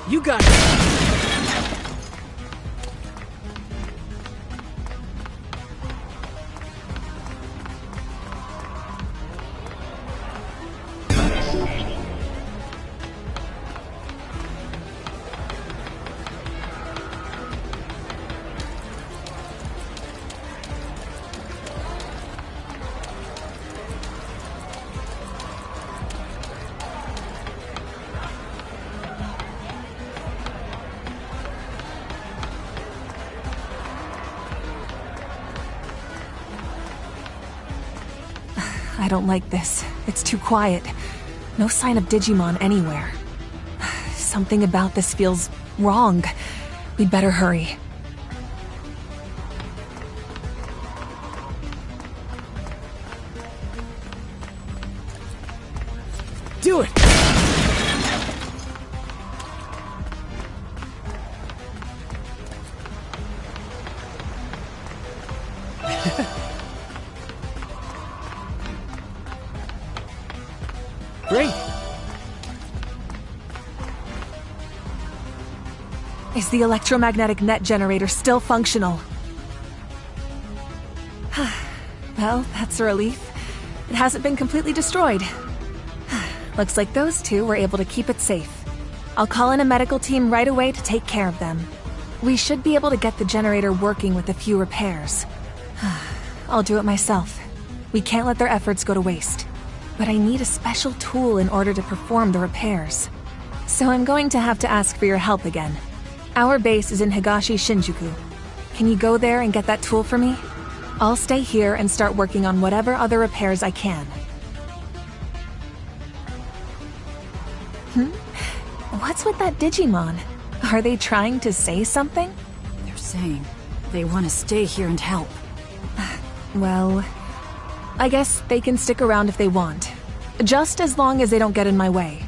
You got it! I don't like this. It's too quiet. No sign of Digimon anywhere. Something about this feels wrong. We'd better hurry. Do it! Great! Is the electromagnetic net generator still functional? Well, that's a relief. It hasn't been completely destroyed. Looks like those two were able to keep it safe. I'll call in a medical team right away to take care of them. We should be able to get the generator working with a few repairs. I'll do it myself. We can't let their efforts go to waste. But I need a special tool in order to perform the repairs. So I'm going to have to ask for your help again. Our base is in Higashi Shinjuku. Can you go there and get that tool for me? I'll stay here and start working on whatever other repairs I can. What's with that Digimon? Are they trying to say something? They're saying they want to stay here and help. Well, I guess they can stick around if they want. Just as long as they don't get in my way.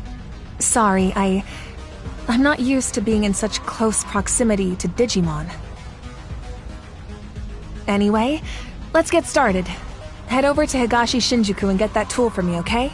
Sorry, I'm not used to being in such close proximity to Digimon. Anyway, let's get started. Head over to Higashi Shinjuku and get that tool for me, okay?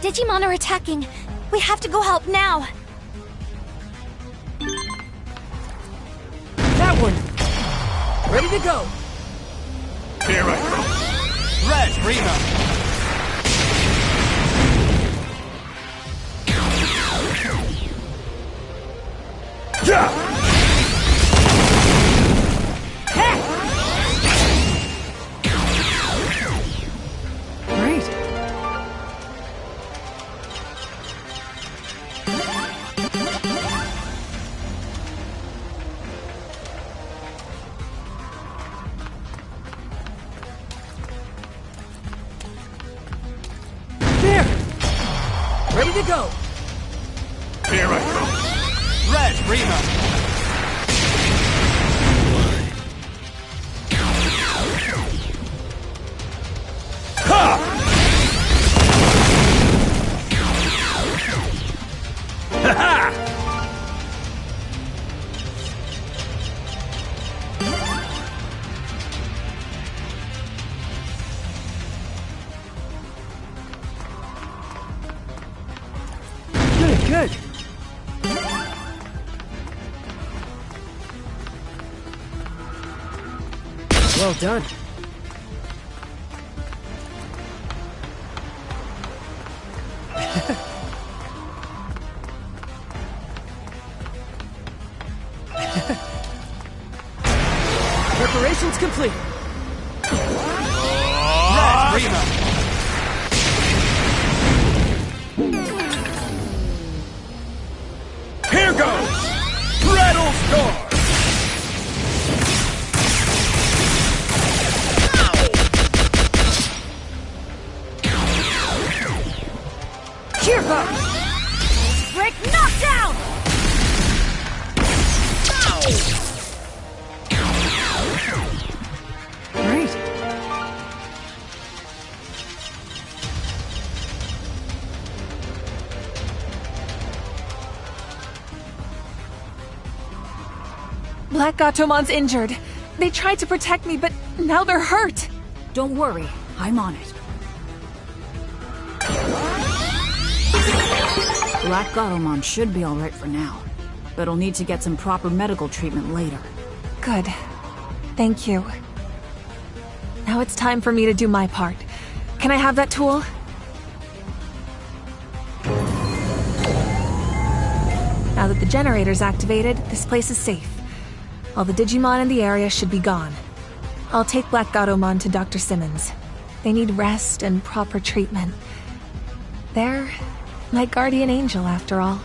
Digimon are attacking. We have to go help now. That one! Ready to go! Here I go. Red, Rima. Yeah! Great. There! Ready to go! Here I go. Red, Rima. Good. Well done. Preparations complete. Red, Rima. Here goes! Rattle Star! Here goes! Break knockdown! Great. Black Gatomon's injured. They tried to protect me, but now they're hurt. Don't worry, I'm on it. Black Gatomon should be alright for now, but he'll need to get some proper medical treatment later. Good. Thank you. Now it's time for me to do my part. Can I have that tool? Now that the generator's activated, this place is safe. All the Digimon in the area should be gone. I'll take Black Gatomon to Dr. Simmons. They need rest and proper treatment. They're my guardian angel, after all.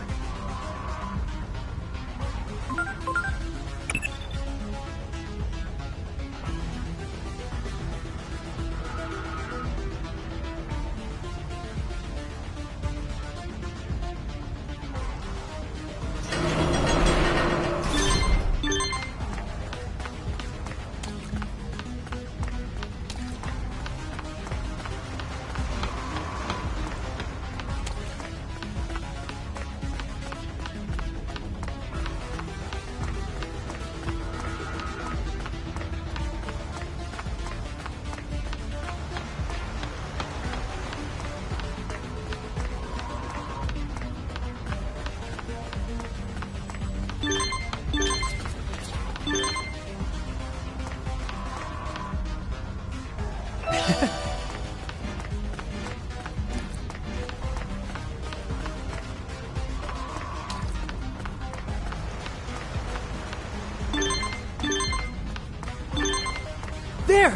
There!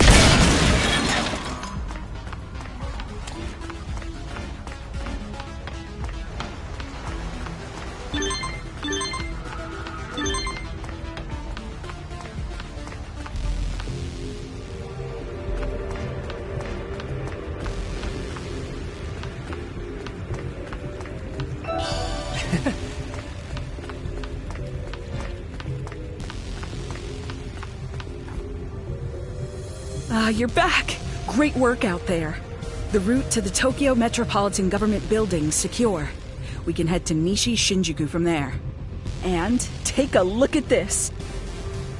You're back! Great work out there. The route to the Tokyo Metropolitan Government Building's secure. We can head to Nishi Shinjuku from there. And take a look at this!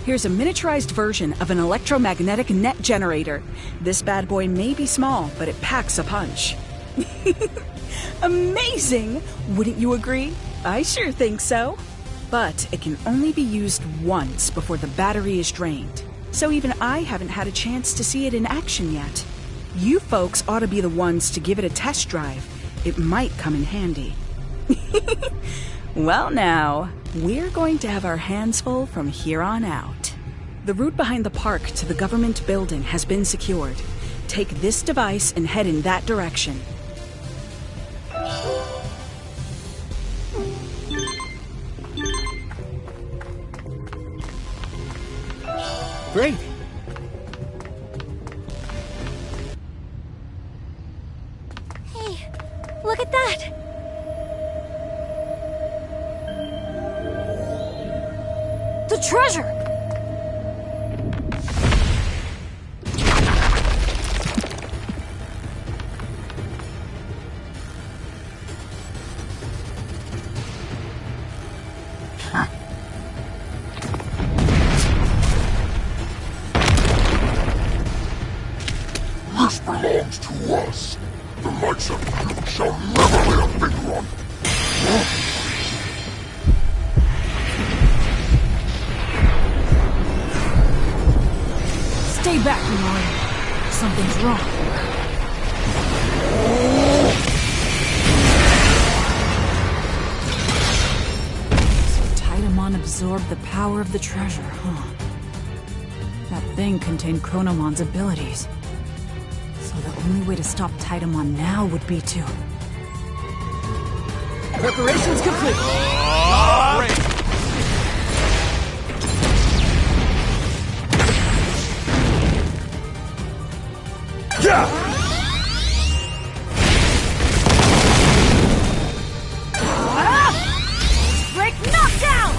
Here's a miniaturized version of an electromagnetic net generator. This bad boy may be small, but it packs a punch. Amazing! Wouldn't you agree? I sure think so. But it can only be used once before the battery is drained. So even I haven't had a chance to see it in action yet. You folks ought to be the ones to give it a test drive. It might come in handy. Well now, we're going to have our hands full from here on out. The route behind the park to the government building has been secured. Take this device and head in that direction. Great. Hey, look at that! The treasure! This belongs to us. The likes of you shall never lay a finger on it. Stay back, Leroy. Something's wrong. So Titamon absorbed the power of the treasure, huh? That thing contained Chronomon's abilities. So the only way to stop Titamon now would be to... Preparations complete. Great. Yeah! Break knockdown!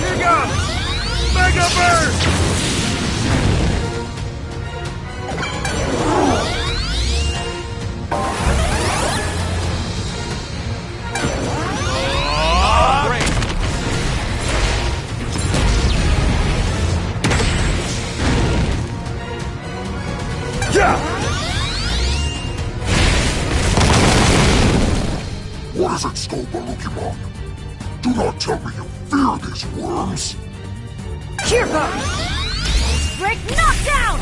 Here goes! Mega Burst! Great! Yeah! What is it, Skull Balukimon? Do not tell me you fear these worms! Cheer bug! Break knockdown!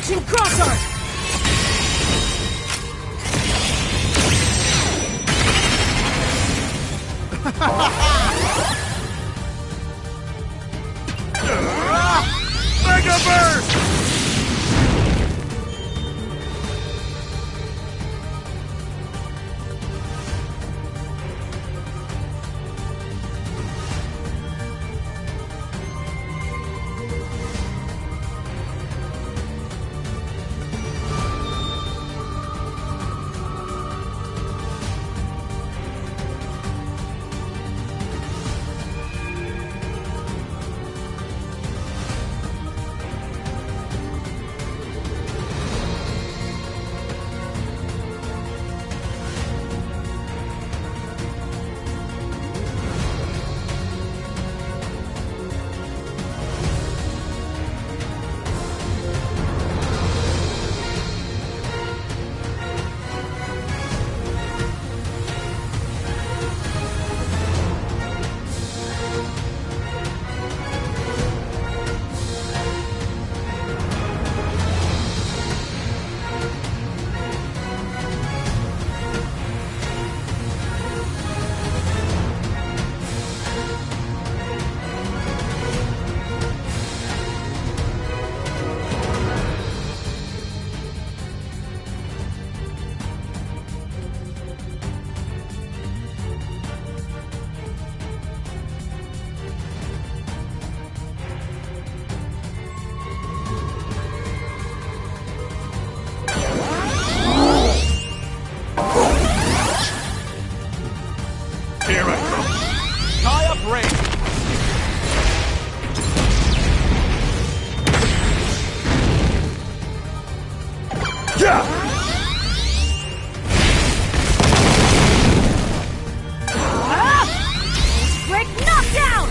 Launching cross art! Mega Burst! Here I come. Tie up range. Yeah! Break knockdown!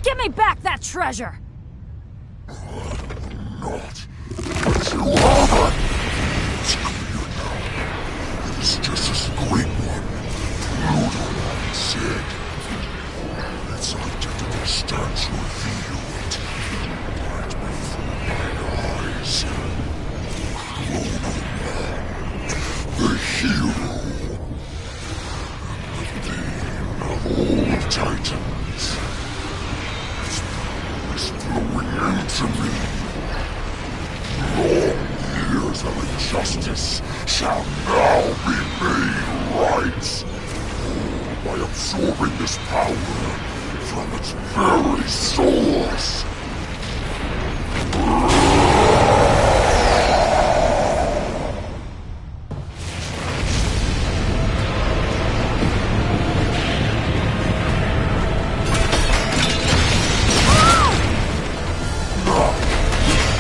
Give me back that treasure! Not. But you are. It's clear now. It's just as great one. Pluto said. Its identity stands revealed. Right before my eyes. Chronomon. The hero. And the theme of all Titans. Is flowing into me. Long years of injustice shall now be made right. By absorbing this power from its very source.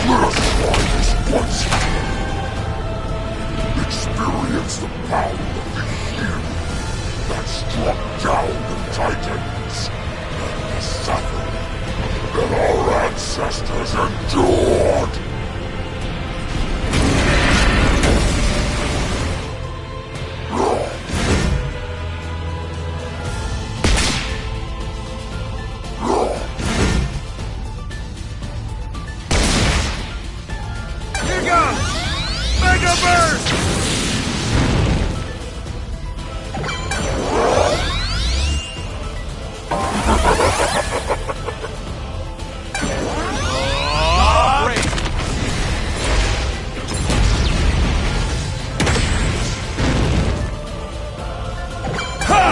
Let us try this once more. Experience the power of the hero that struck down the Titans and the suffering that our ancestors endured. Here goes! Mega Burst! Break! Ha!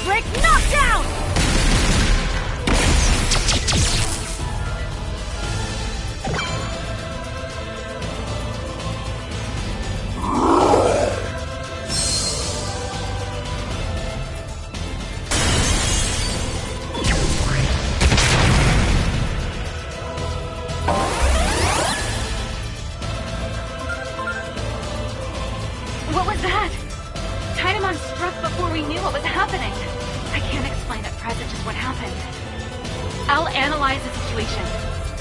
Break knockdown! What was that? Titamon struck before we knew what was happening. I can't explain at present just what happened. I'll analyze the situation.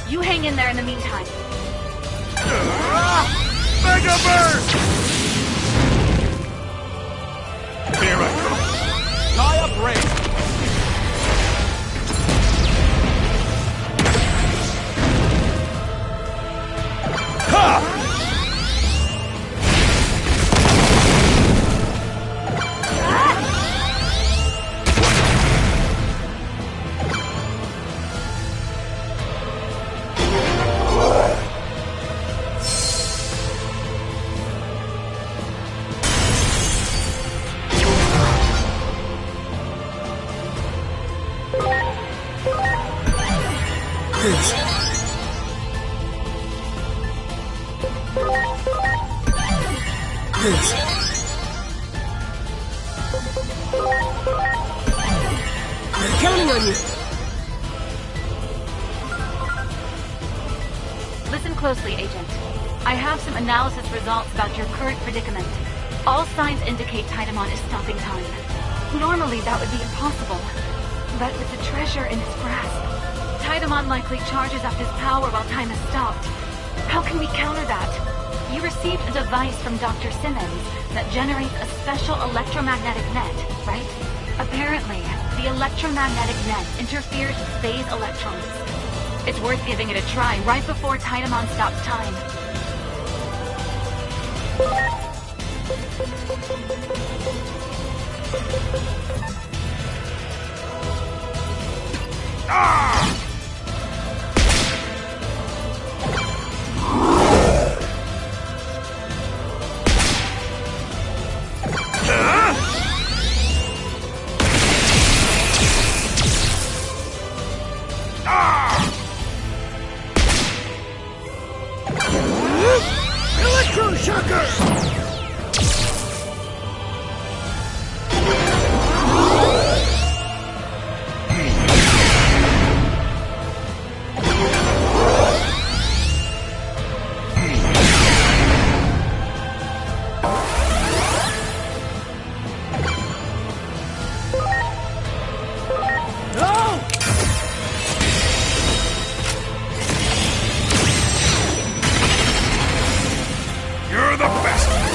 You hang in there in the meantime. Mega Burst! Here I go. Tie up Ray. Ha! I'm counting on you. Listen closely, Agent. I have some analysis results about your current predicament. All signs indicate Titamon is stopping time. Normally, that would be impossible. But with the treasure in his grasp, Titamon likely charges up his power while time is stopped. How can we counter that? You received a device from Dr. Simmons that generates a special electromagnetic net, right? Apparently, the electromagnetic net interferes with phase electrons. It's worth giving it a try right before Titamon stops time. You're the best!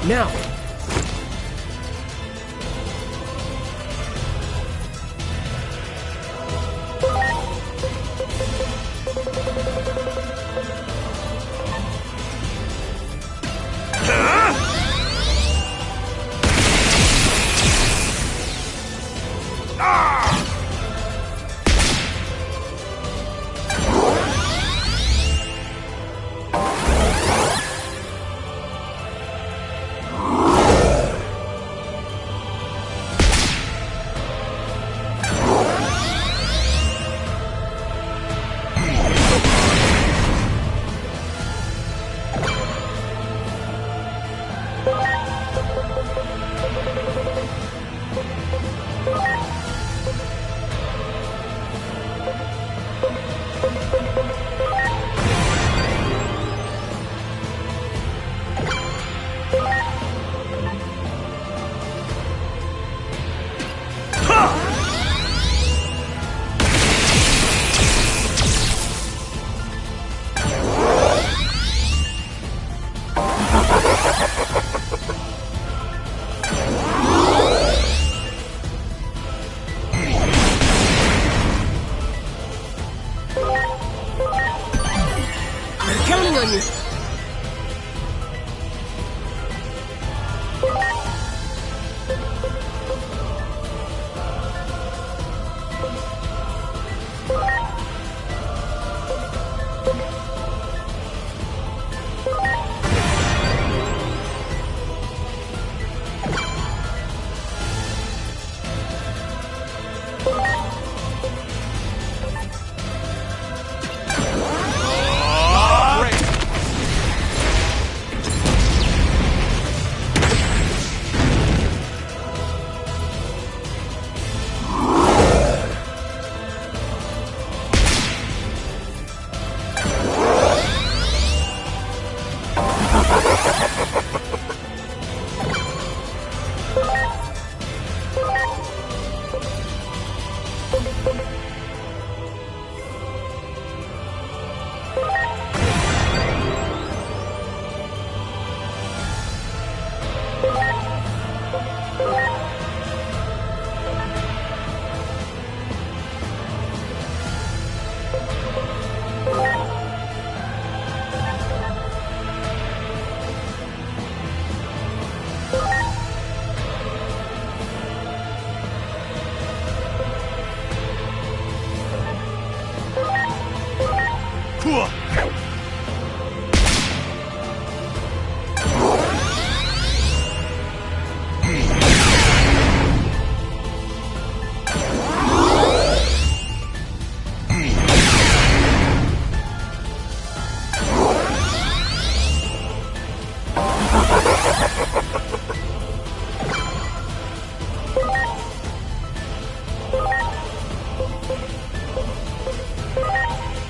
Now.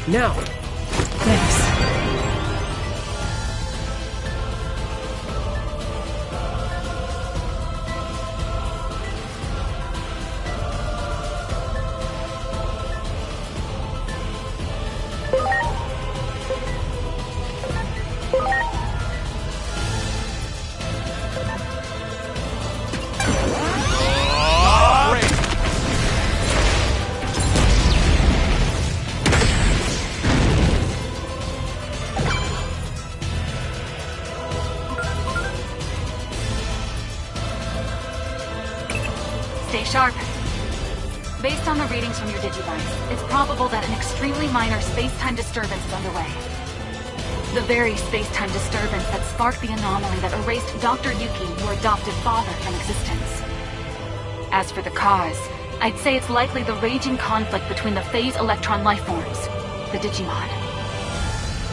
Now! Thanks. Stay sharp. Based on the readings from your Digivice, it's probable that an extremely minor space-time disturbance is underway. The very space-time disturbance that sparked the anomaly that erased Dr. Yuki, your adopted father, from existence. As for the cause, I'd say it's likely the raging conflict between the phase electron lifeforms, the Digimon.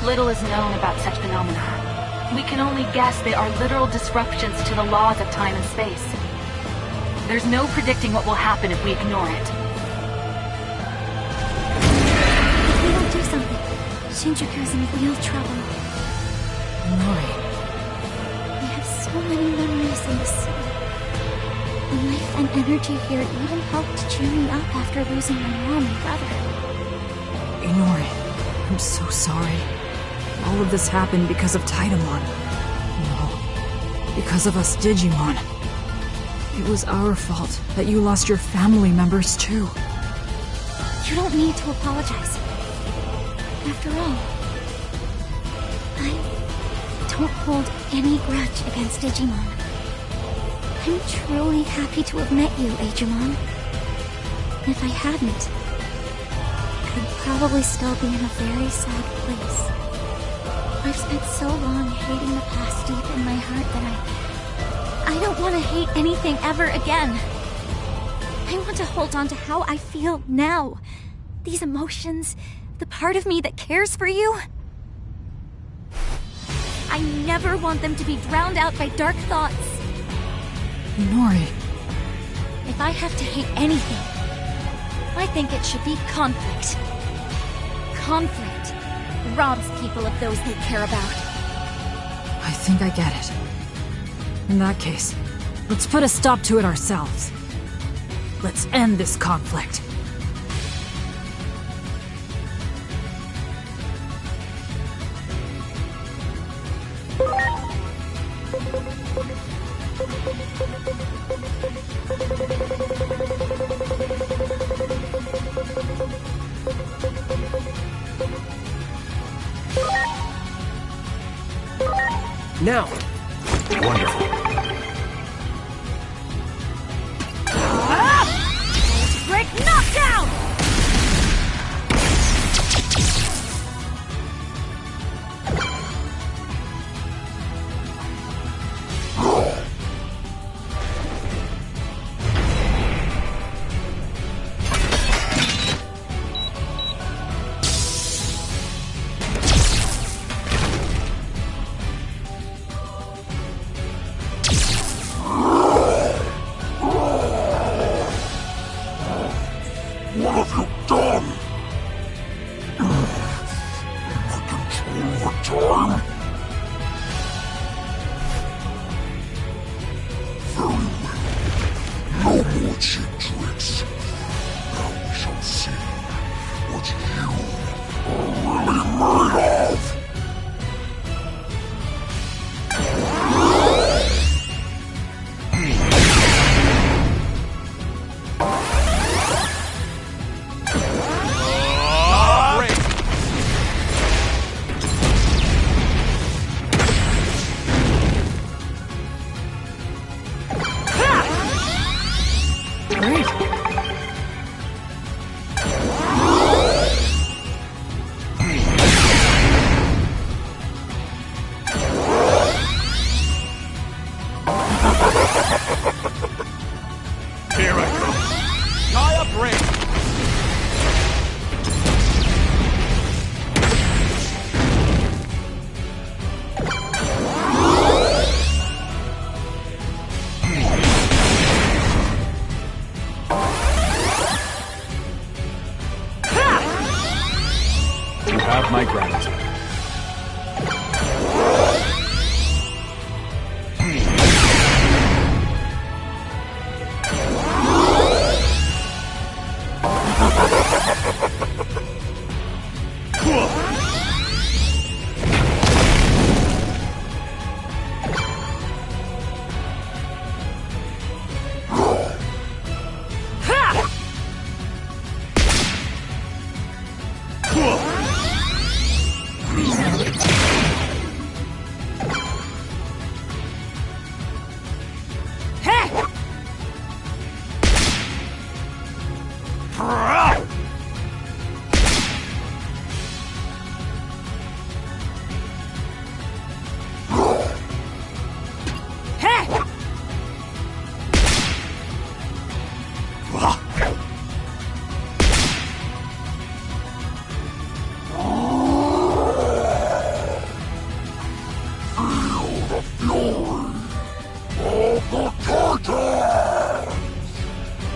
Little is known about such phenomena. We can only guess they are literal disruptions to the laws of time and space. There's no predicting what will happen if we ignore it. If we don't do something, Shinjuku's in real trouble. Nori. We have so many memories in the city. The life and energy here even helped cheer me up after losing my mom and brother. Inori, I'm so sorry. All of this happened because of Titamon. No, because of us Digimon. It was our fault that you lost your family members too. You don't need to apologize. After all, I don't hold any grudge against Digimon. I'm truly happy to have met you, Agumon. If I hadn't, I'd probably still be in a very sad place. I've spent so long hating the past deep in my heart that I don't want to hate anything ever again. I want to hold on to how I feel now. These emotions, the part of me that cares for you. I never want them to be drowned out by dark thoughts. Inori. If I have to hate anything, I think it should be conflict. Conflict robs people of those they care about. I think I get it. In that case, let's put a stop to it ourselves. Let's end this conflict. Now! Wonderful. Break knockdown! What have you done? I control the time? Very well. No more cheap tricks. Now we shall see what you are really made of. my gratitude.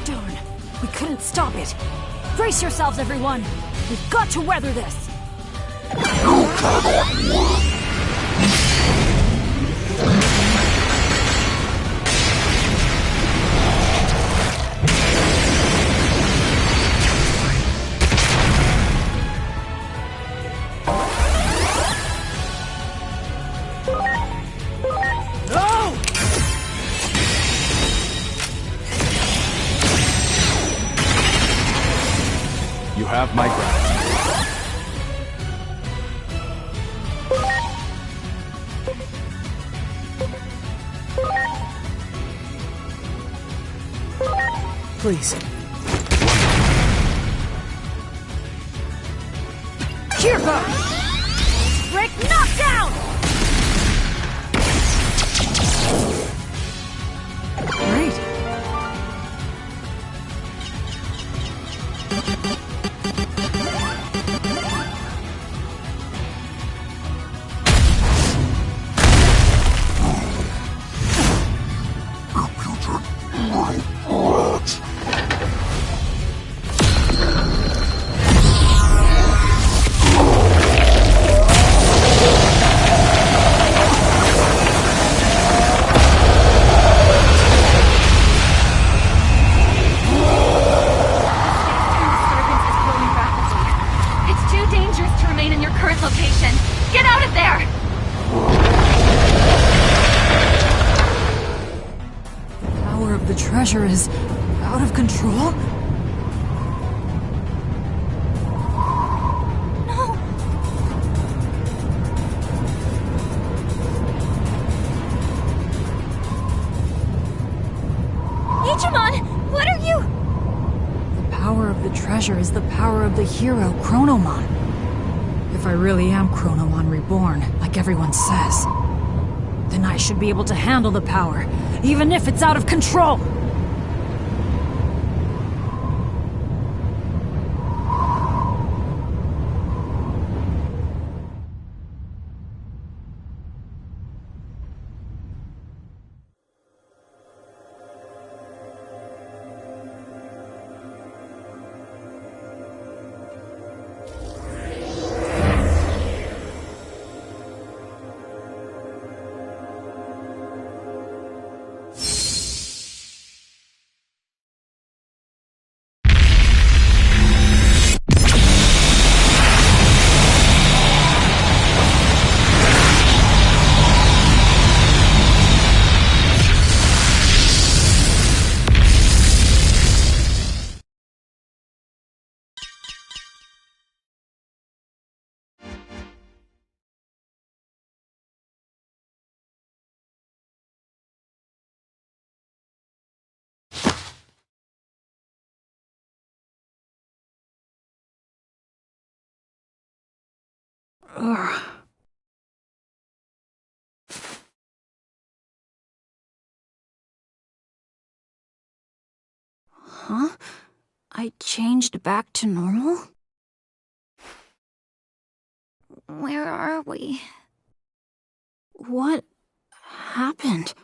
Darn, we couldn't stop it. Brace yourselves, everyone. We've got to weather this. You have my gratitude. Please. Here goes! Break knockdown! Great. Location. Get out of there! The power of the treasure is out of control? No! Digimon, what are you? The power of the treasure is the power of the hero, Chronomon. If I really am Chronomon reborn, like everyone says, then I should be able to handle the power, even if it's out of control! Ugh. Huh? I changed back to normal? Where are we? What happened?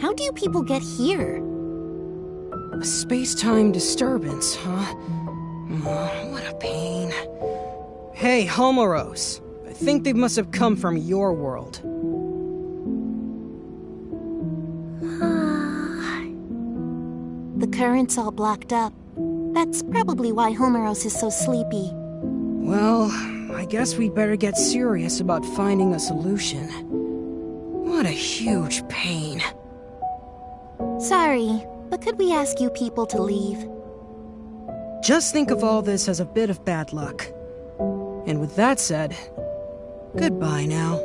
How do you people get here? A space-time disturbance, huh? What a pain. Hey, Homeros. I think they must have come from your world. The current's all blocked up. That's probably why Homeros is so sleepy. Well, I guess we'd better get serious about finding a solution. What a huge pain. Sorry, but could we ask you people to leave? Just think of all this as a bit of bad luck. And with that said, goodbye now.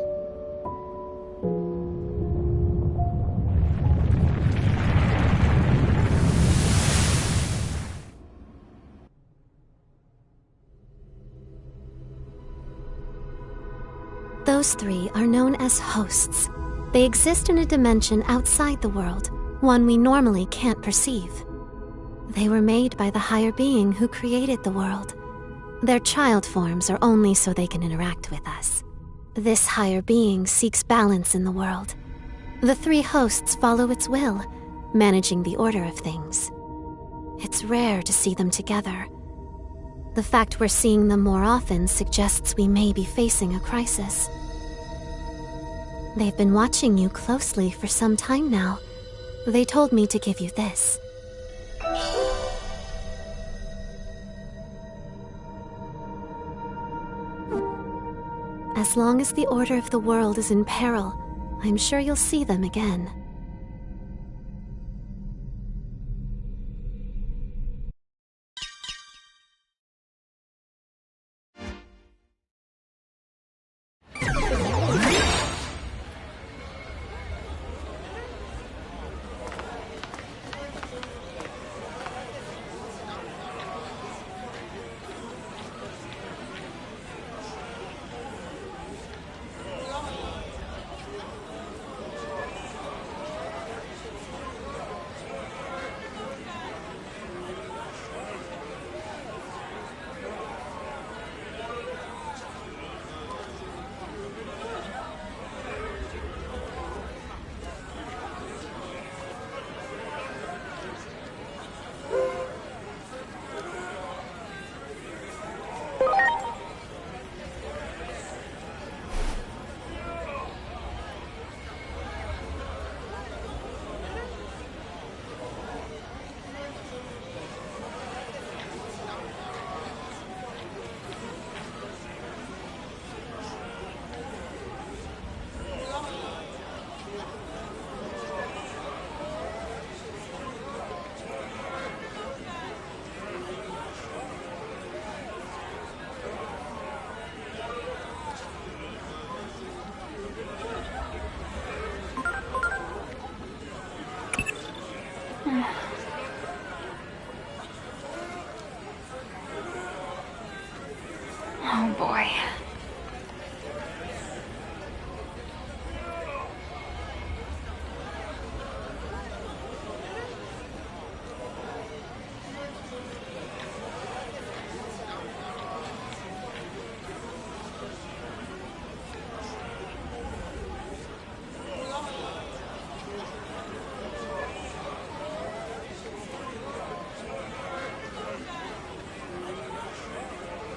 Those three are known as hosts. They exist in a dimension outside the world, one we normally can't perceive. They were made by the higher being who created the world. Their child forms are only so they can interact with us. This higher being seeks balance in the world. The three hosts follow its will, managing the order of things. It's rare to see them together. The fact we're seeing them more often suggests we may be facing a crisis. They've been watching you closely for some time now. They told me to give you this. As long as the order of the world is in peril, I'm sure you'll see them again.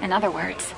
In other words.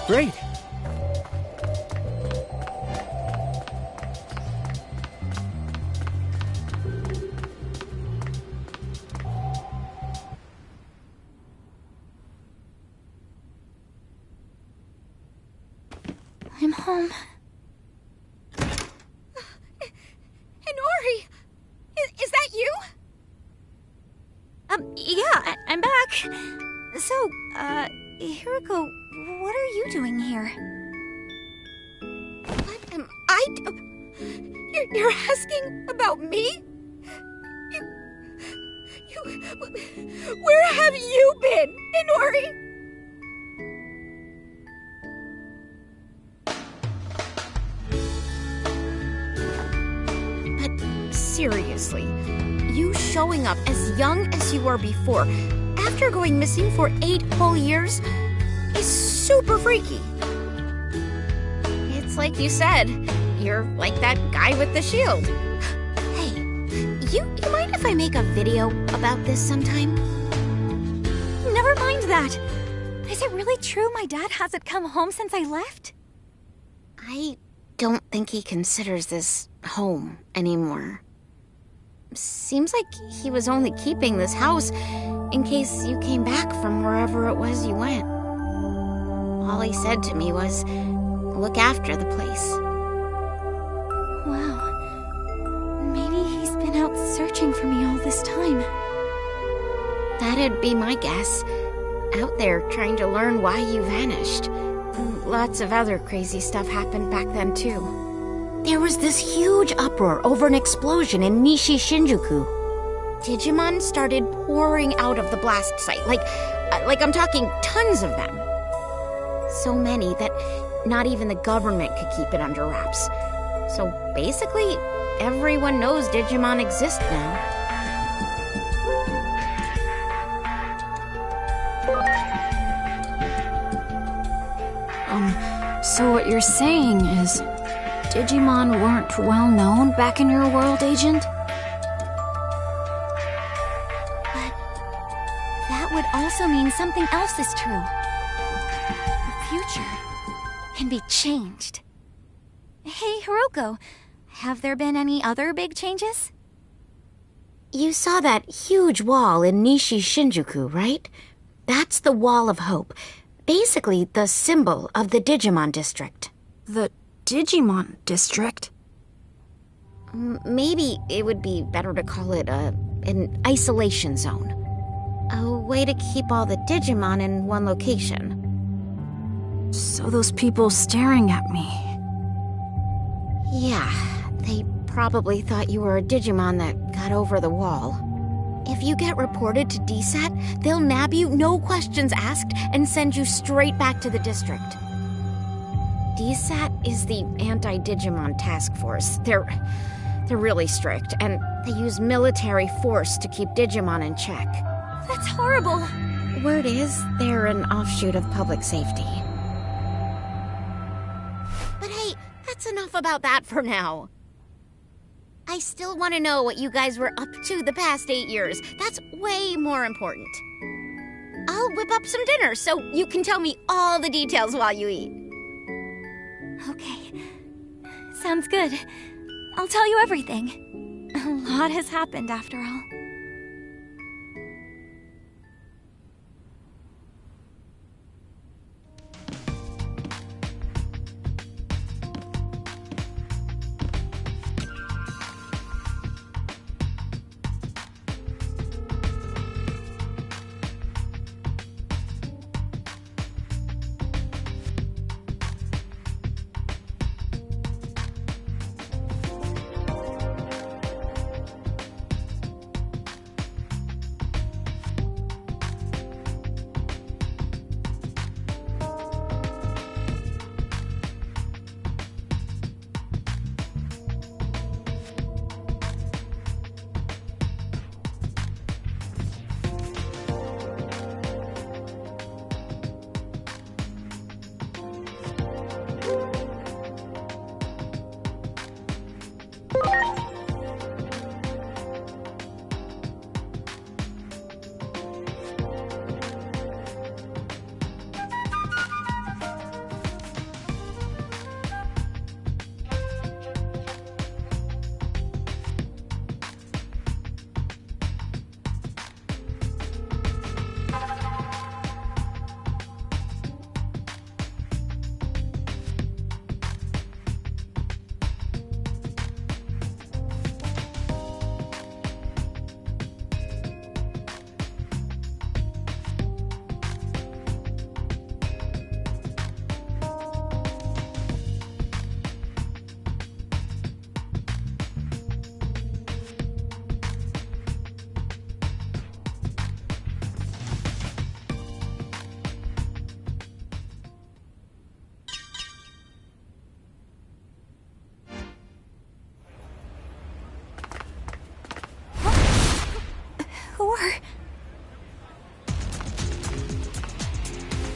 Great. I'm home. Inori! Is that you? Yeah, I'm back. So, Hiroko, what are you doing here? What am I You're asking about me? You... Where have you been, Inori? But seriously, you showing up as young as you were before, after going missing for 8 whole years, is super freaky. It's like you said, you're like that guy with the shield. Hey, you mind if I make a video about this sometime? Never mind that. Is it really true my dad hasn't come home since I left? I don't think he considers this home anymore. Seems like he was only keeping this house in case you came back from wherever it was you went. All he said to me was, look after the place. Wow. Maybe he's been out searching for me all this time. That'd be my guess. Out there trying to learn why you vanished. Lots of other crazy stuff happened back then, too. There was this huge uproar over an explosion in Nishi Shinjuku. Digimon started pouring out of the blast site, like I'm talking tons of them. So many that not even the government could keep it under wraps. So basically, everyone knows Digimon exist now. So what you're saying is Digimon weren't well known back in your world, Agent? But that would also mean something else is true. The future can be changed. Hey, Hiroko, have there been any other big changes? You saw that huge wall in Nishi Shinjuku, right? That's the Wall of Hope. Basically, the symbol of the Digimon district. The Digimon district? Maybe it would be better to call it an isolation zone. A way to keep all the Digimon in one location. So those people staring at me... Yeah, they probably thought you were a Digimon that got over the wall. If you get reported to DSAT, they'll nab you, no questions asked, and send you straight back to the district. DSAT is the Anti-Digimon Task Force. They're really strict, and they use military force to keep Digimon in check. That's horrible. Word is, they're an offshoot of public safety. But hey, that's enough about that for now. I still want to know what you guys were up to the past 8 years. That's way more important. I'll whip up some dinner so you can tell me all the details while you eat. Okay. Sounds good. I'll tell you everything. A lot has happened after all.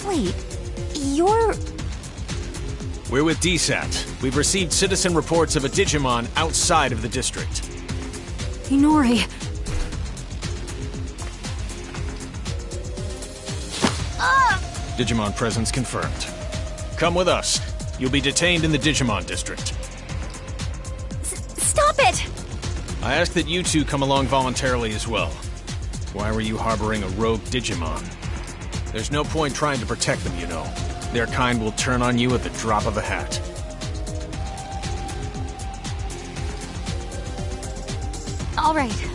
Wait, you're... We're with DSAT. We've received citizen reports of a Digimon outside of the district. Inori... Digimon presence confirmed. Come with us. You'll be detained in the Digimon district. Stop it! I ask that you two come along voluntarily as well. Why were you harboring a rogue Digimon? There's no point trying to protect them, you know. Their kind will turn on you at the drop of a hat. All right.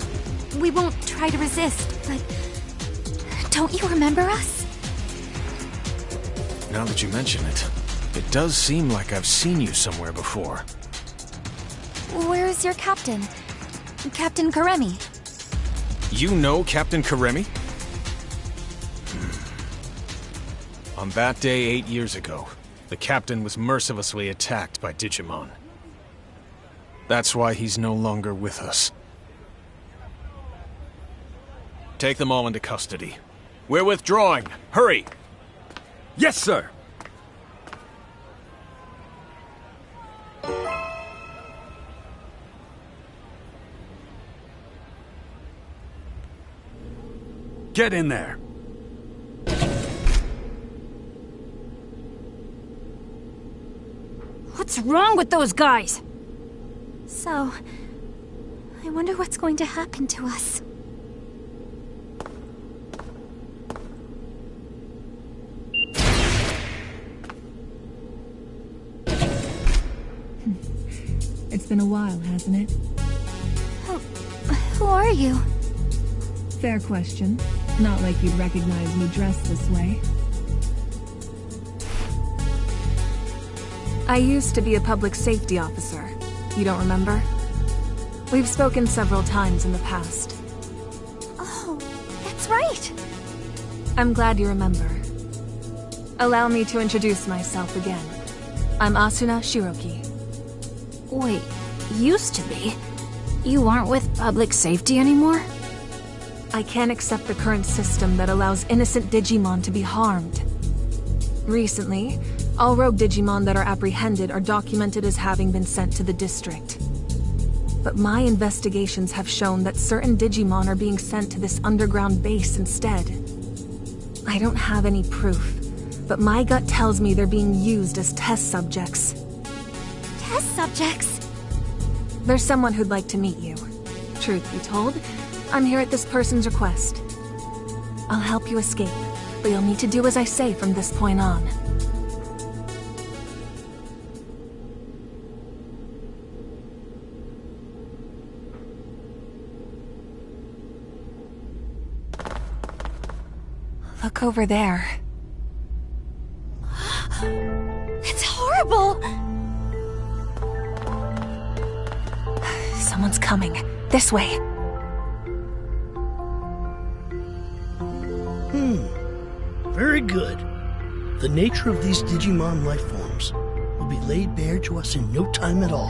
We won't try to resist, but... Don't you remember us? Now that you mention it, it does seem like I've seen you somewhere before. Where is your captain? Captain Karemi. You know Captain Karemi? On that day 8 years ago, the captain was mercilessly attacked by Digimon. That's why he's no longer with us. Take them all into custody. We're withdrawing. Hurry! Yes, sir! Get in there. What's wrong with those guys? So, I wonder what's going to happen to us. It's been a while, hasn't it? Who are you? Fair question. Not like you'd recognize me dressed this way. I used to be a public safety officer. You don't remember? We've spoken several times in the past. Oh, that's right. I'm glad you remember. Allow me to introduce myself again. I'm Asuna Shiroki. Wait, used to be? You aren't with public safety anymore? I can't accept the current system that allows innocent Digimon to be harmed. Recently, all rogue Digimon that are apprehended are documented as having been sent to the district. But my investigations have shown that certain Digimon are being sent to this underground base instead. I don't have any proof, but my gut tells me they're being used as test subjects. Test subjects? There's someone who'd like to meet you. Truth be told, I'm here at this person's request. I'll help you escape, but you'll need to do as I say from this point on. Look over there. It's horrible! Someone's coming. This way. Very good. The nature of these Digimon life forms will be laid bare to us in no time at all.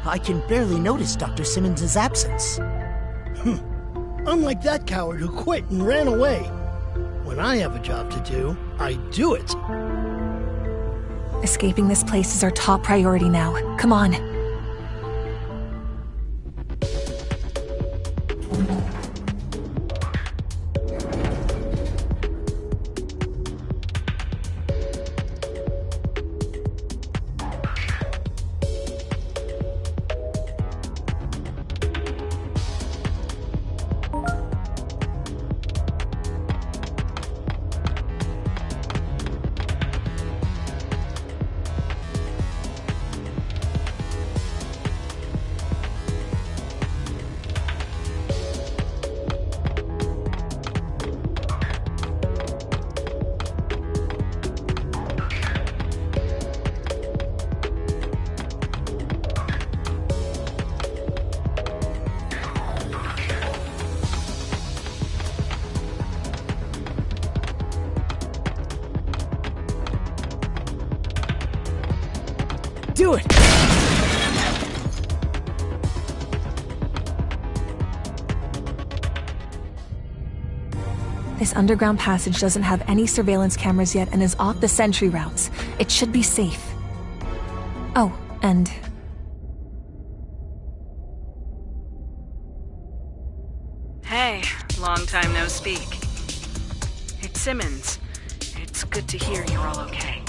I can barely notice Dr. Simmons' absence. Unlike that coward who quit and ran away. When I have a job to do, I do it. Escaping this place is our top priority now. Come on. Do it! This underground passage doesn't have any surveillance cameras yet and is off the sentry routes. It should be safe. Oh, and... Hey, long time no speak. It's Simmons. It's good to hear you're all okay.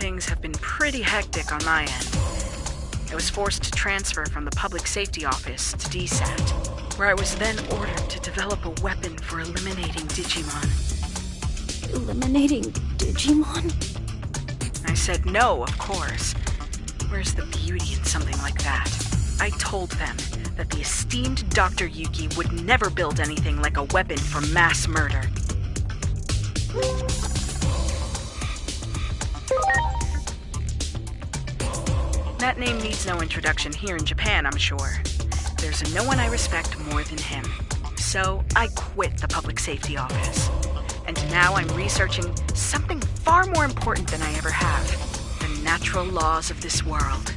things have been pretty hectic on my end. I was forced to transfer from the Public Safety Office to DSAT, where I was then ordered to develop a weapon for eliminating Digimon. Eliminating Digimon? I said no, of course. Where's the beauty in something like that? I told them that the esteemed Dr. Yuki would never build anything like a weapon for mass murder. That name needs no introduction here in Japan, I'm sure. There's no one I respect more than him. So I quit the Public Safety Office. And now I'm researching something far more important than I ever have. The natural laws of this world.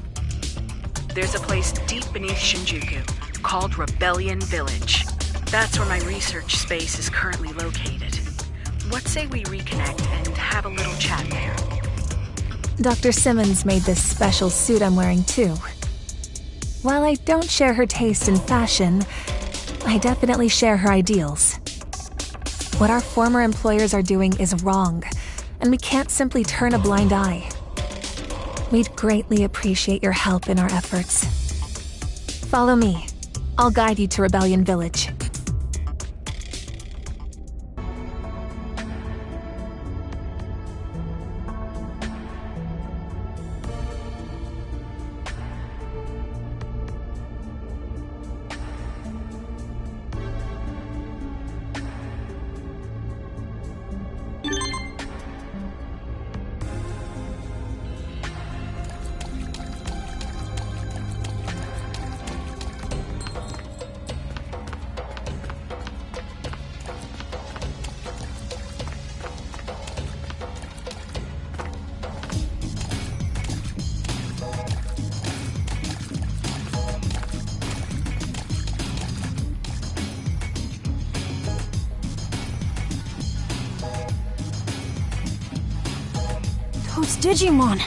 There's a place deep beneath Shinjuku called Rebellion Village. That's where my research space is currently located. What say we reconnect and have a little chat there? Dr. Simmons made this special suit I'm wearing too. While I don't share her taste in fashion, I definitely share her ideals. What our former employers are doing is wrong, and we can't simply turn a blind eye. We'd greatly appreciate your help in our efforts. Follow me. I'll guide you to Rebellion Village. Those Digimon!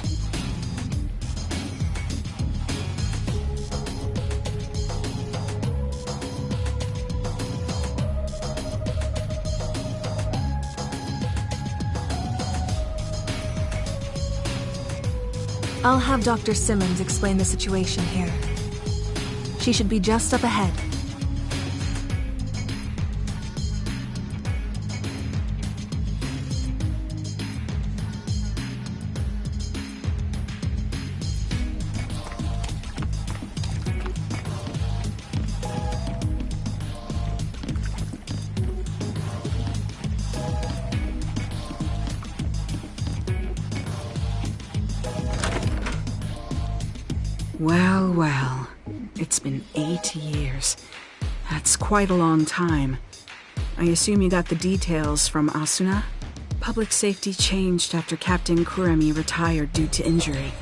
I'll have Dr. Simmons explain the situation here. She should be just up ahead. Well, well. It's been 8 years. That's quite a long time. I assume you got the details from Asuna? Public safety changed after Captain Kuremi retired due to injury.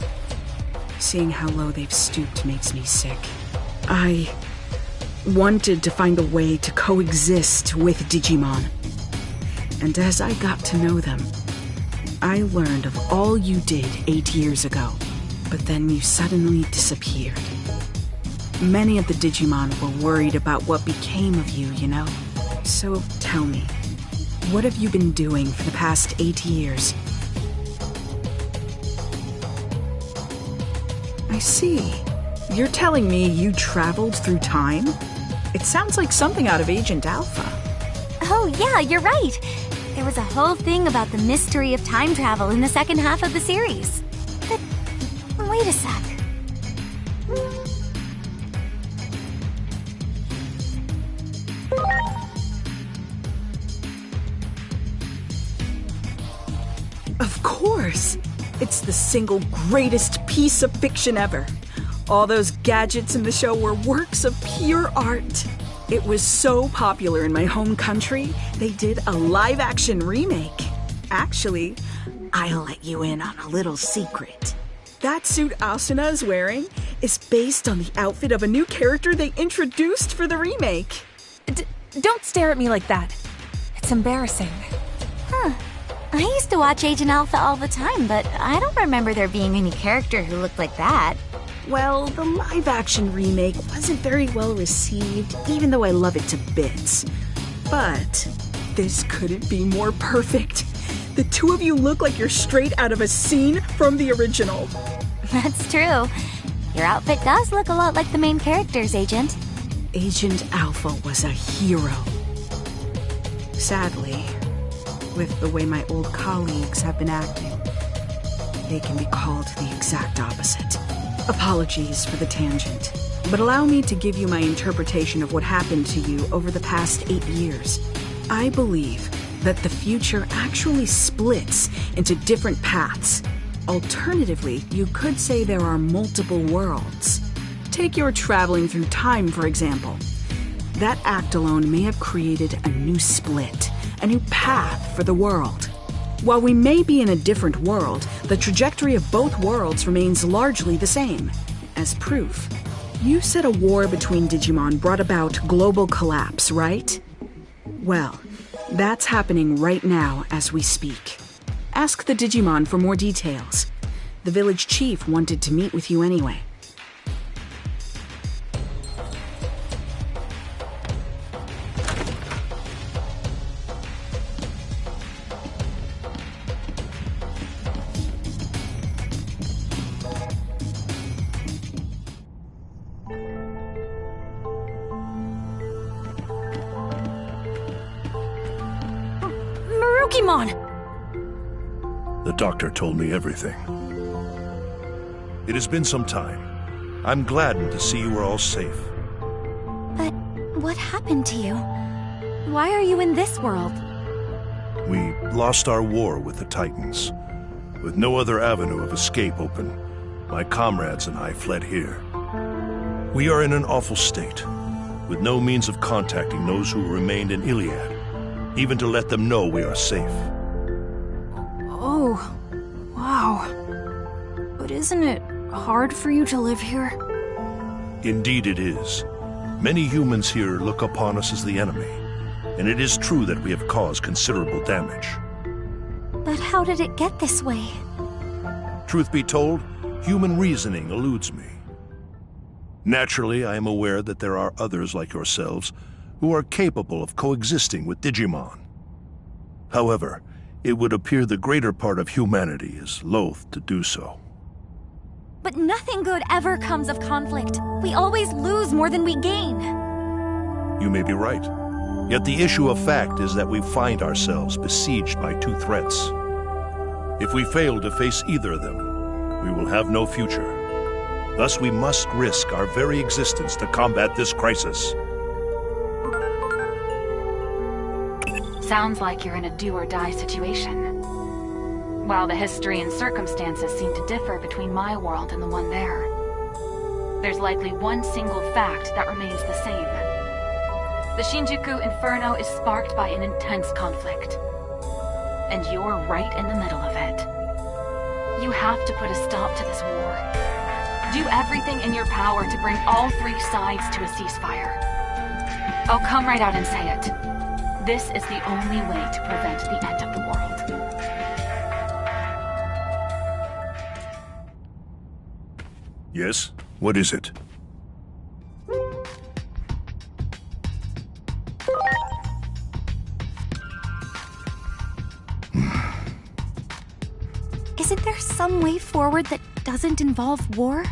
Seeing how low they've stooped makes me sick. I wanted to find a way to coexist with Digimon. And as I got to know them, I learned of all you did 8 years ago. But then you suddenly disappeared. Many of the Digimon were worried about what became of you, you know? So tell me, what have you been doing for the past 8 years? I see. You're telling me you traveled through time? It sounds like something out of Agent Alpha. Oh yeah, you're right! There was a whole thing about the mystery of time travel in the second half of the series. But wait a sec. Of course! It's the single greatest piece of fiction ever. All those gadgets in the show were works of pure art. It was so popular in my home country, they did a live-action remake. Actually, I'll let you in on a little secret. That suit Asuna is wearing is based on the outfit of a new character they introduced for the remake. Don't stare at me like that. It's embarrassing. Huh. I used to watch Agent Alpha all the time, but I don't remember there being any character who looked like that. Well, the live-action remake wasn't very well received, even though I love it to bits. But this couldn't be more perfect. The two of you look like you're straight out of a scene from the original. That's true. Your outfit does look a lot like the main characters, Agent. Agent Alpha was a hero. Sadly, with the way my old colleagues have been acting, they can be called the exact opposite. Apologies for the tangent, but allow me to give you my interpretation of what happened to you over the past 8 years. I believe that the future actually splits into different paths. Alternatively, you could say there are multiple worlds. Take your traveling through time, for example. That act alone may have created a new split, a new path for the world. While we may be in a different world, the trajectory of both worlds remains largely the same. As proof, you said a war between Digimon brought about global collapse, right? Well, that's happening right now as we speak. Ask the Digimon for more details. The village chief wanted to meet with you anyway. Marukimon! The doctor told me everything. It has been some time. I'm gladdened to see you are all safe. But what happened to you? Why are you in this world? We lost our war with the Titans. With no other avenue of escape open, my comrades and I fled here. We are in an awful state, with no means of contacting those who remained in Iliad, even to let them know we are safe. Oh, wow. But isn't it hard for you to live here? Indeed it is. Many humans here look upon us as the enemy, and it is true that we have caused considerable damage. But how did it get this way? Truth be told, human reasoning eludes me. Naturally, I am aware that there are others like yourselves who are capable of coexisting with Digimon. However, it would appear the greater part of humanity is loath to do so. But nothing good ever comes of conflict. We always lose more than we gain. You may be right. Yet the issue of fact is that we find ourselves besieged by two threats. If we fail to face either of them, we will have no future. Thus, we must risk our very existence to combat this crisis. Sounds like you're in a do-or-die situation. While the history and circumstances seem to differ between my world and the one there, there's likely one single fact that remains the same. The Shinjuku Inferno is sparked by an intense conflict, and you're right in the middle of it. You have to put a stop to this war. Do everything in your power to bring all three sides to a ceasefire. I'll come right out and say it. This is the only way to prevent the end of the world. Yes? What is it? Isn't there some way forward that doesn't involve war?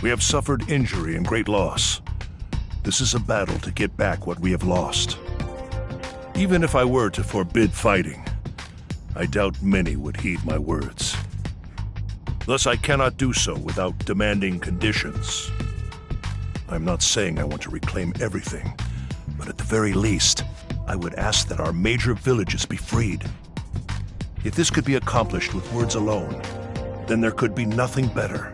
We have suffered injury and great loss. This is a battle to get back what we have lost. Even if I were to forbid fighting, I doubt many would heed my words. Thus, I cannot do so without demanding conditions. I'm not saying I want to reclaim everything, but at the very least, I would ask that our major villages be freed. If this could be accomplished with words alone, then there could be nothing better.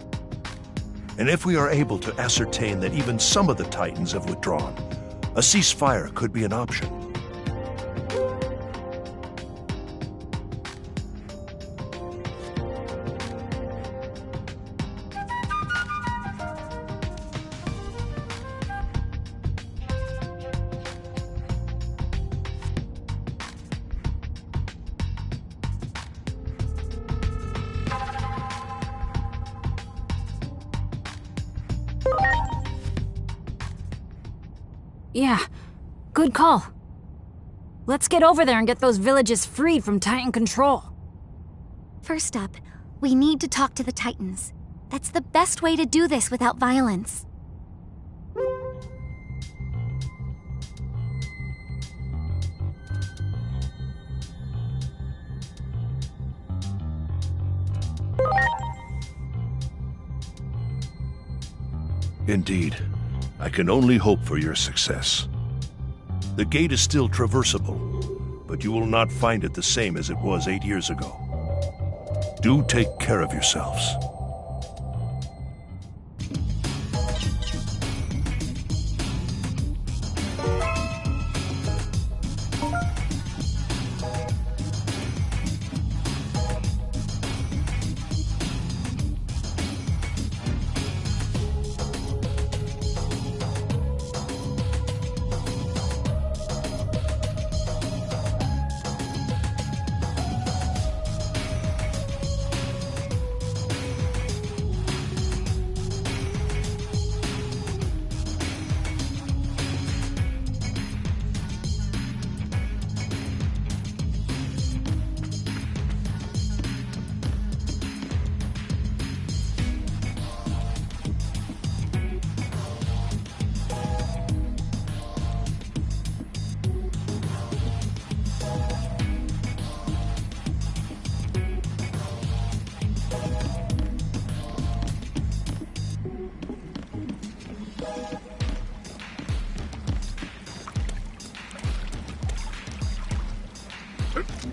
And if we are able to ascertain that even some of the Titans have withdrawn, a ceasefire could be an option. Yeah, good call. Let's get over there and get those villages freed from Titan control. First up, we need to talk to the Titans. That's the best way to do this without violence. Indeed. I can only hope for your success. The gate is still traversable, but you will not find it the same as it was 8 years ago. Do take care of yourselves.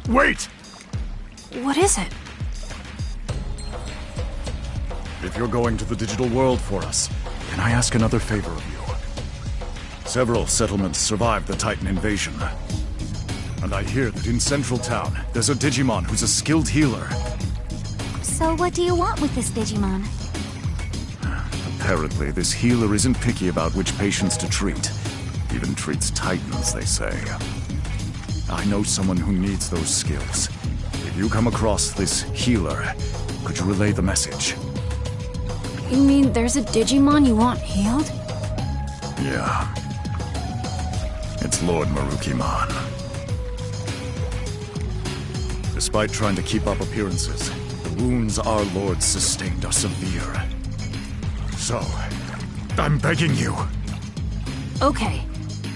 Wait! What is it? If you're going to the digital world for us, can I ask another favor of you? Several settlements survived the Titan invasion. And I hear that in Central Town, there's a Digimon who's a skilled healer. So what do you want with this Digimon? Apparently, this healer isn't picky about which patients to treat. Even treats Titans, they say. I know someone who needs those skills. If you come across this healer, could you relay the message? You mean there's a Digimon you want healed? Yeah. It's Lord Marukimon. Despite trying to keep up appearances, the wounds our lord sustained are severe. So, I'm begging you. Okay,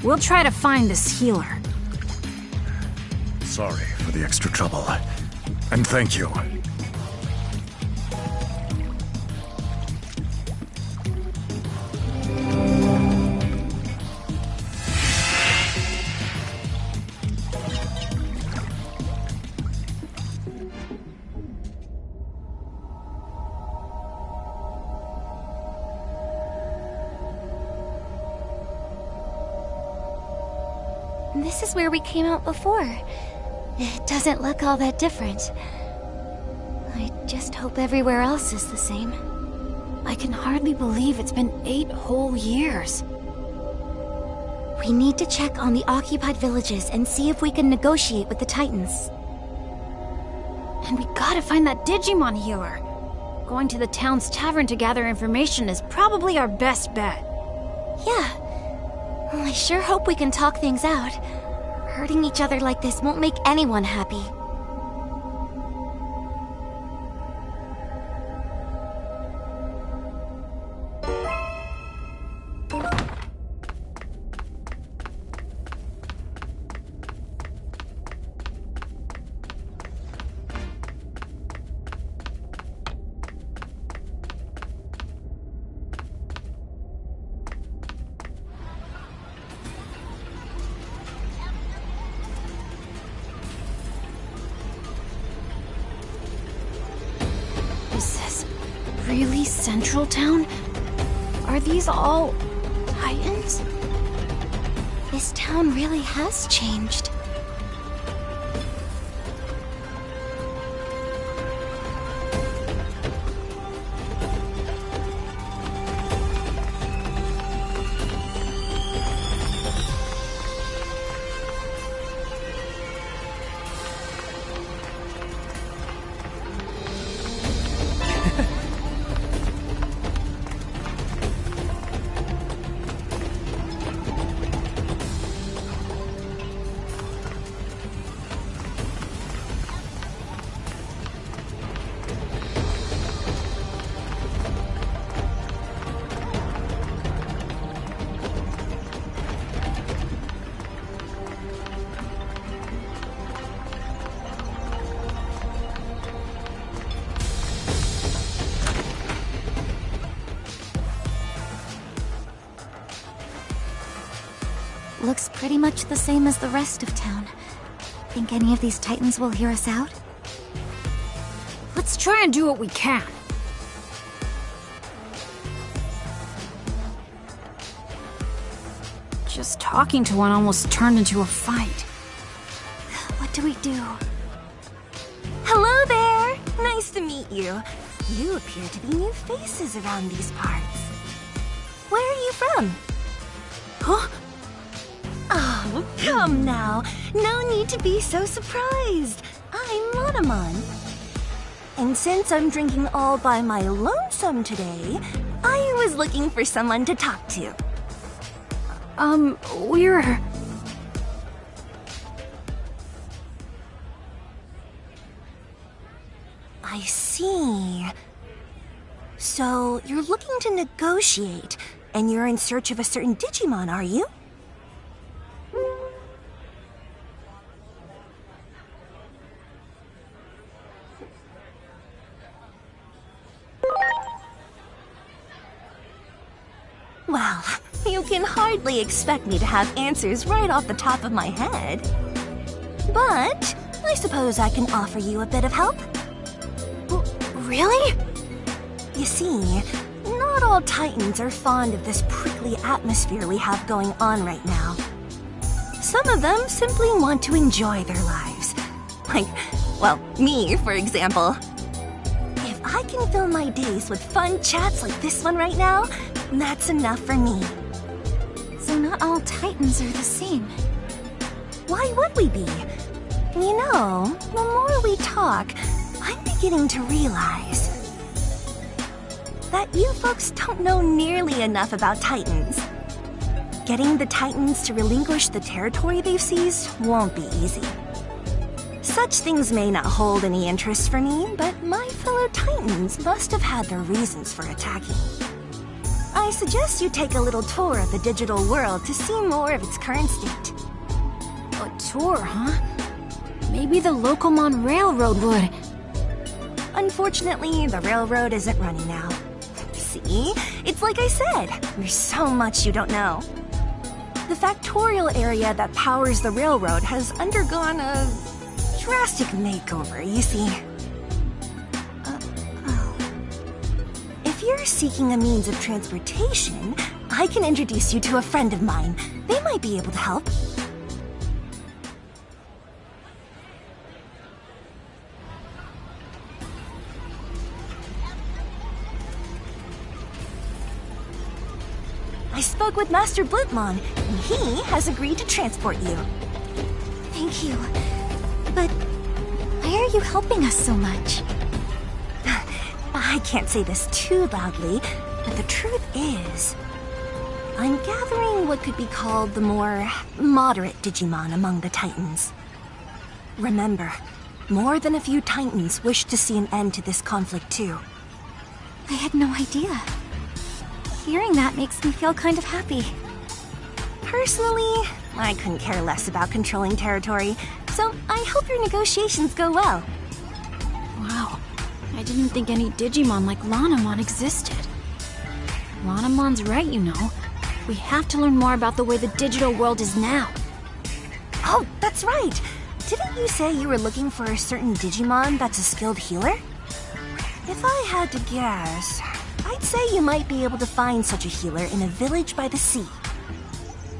we'll try to find this healer. Sorry for the extra trouble. And thank you. This is where we came out before. It doesn't look all that different. I just hope everywhere else is the same. I can hardly believe it's been 8 whole years. We need to check on the occupied villages and see if we can negotiate with the Titans. And we gotta find that Digimon healer. Going to the town's tavern to gather information is probably our best bet. Yeah. Well, I sure hope we can talk things out. Hurting each other like this won't make anyone happy. Really Central Town? Are these all Titans? This town really has changed. looks pretty much the same as the rest of town. Think any of these Titans will hear us out? Let's try and do what we can. Just talking to one almost turned into a fight. What do we do? Hello there! Nice to meet you. You appear to be new faces around these parts. Where are you from? Huh? Oh, come now. No need to be so surprised. I'm Monomon. And since I'm drinking all by my lonesome today, I was looking for someone to talk to. We're... I see. So, you're looking to negotiate, and you're in search of a certain Digimon, are you? Well, you can hardly expect me to have answers right off the top of my head. But I suppose I can offer you a bit of help. Really? You see, not all Titans are fond of this prickly atmosphere we have going on right now. Some of them simply want to enjoy their lives. Like, well, me, for example. If I can fill my days with fun chats like this one right now, that's enough for me. So not all Titans are the same. Why would we be? You know, the more we talk, I'm beginning to realize that you folks don't know nearly enough about Titans. Getting the Titans to relinquish the territory they've seized won't be easy. Such things may not hold any interest for me, but my fellow Titans must have had their reasons for attacking. I suggest you take a little tour of the digital world to see more of its current state. A tour, huh? Maybe the Locomon Railroad would. Unfortunately, the railroad isn't running now. See? It's like I said, there's so much you don't know. The factorial area that powers the railroad has undergone a drastic makeover, you see. If you're seeking a means of transportation, I can introduce you to a friend of mine. They might be able to help. I spoke with Master Blipmon, and he has agreed to transport you. Thank you. But why are you helping us so much? I can't say this too loudly, but the truth is, I'm gathering what could be called the more moderate Digimon among the Titans. Remember, more than a few Titans wish to see an end to this conflict too. I had no idea. Hearing that makes me feel kind of happy. Personally, I couldn't care less about controlling territory, so I hope your negotiations go well. Wow, I didn't think any Digimon like Lanamon existed. Lanamon's right, you know. We have to learn more about the way the digital world is now. Oh, that's right! Didn't you say you were looking for a certain Digimon that's a skilled healer? If I had to guess, I'd say you might be able to find such a healer in a village by the sea.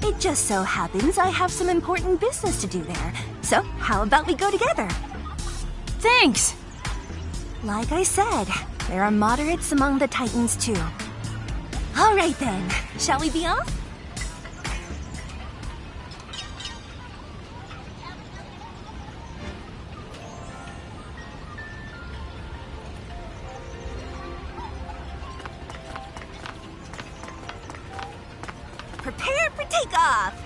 It just so happens I have some important business to do there, so how about we go together? Thanks! Like I said, there are moderates among the Titans too. All right then, shall we be off? Prepare for takeoff!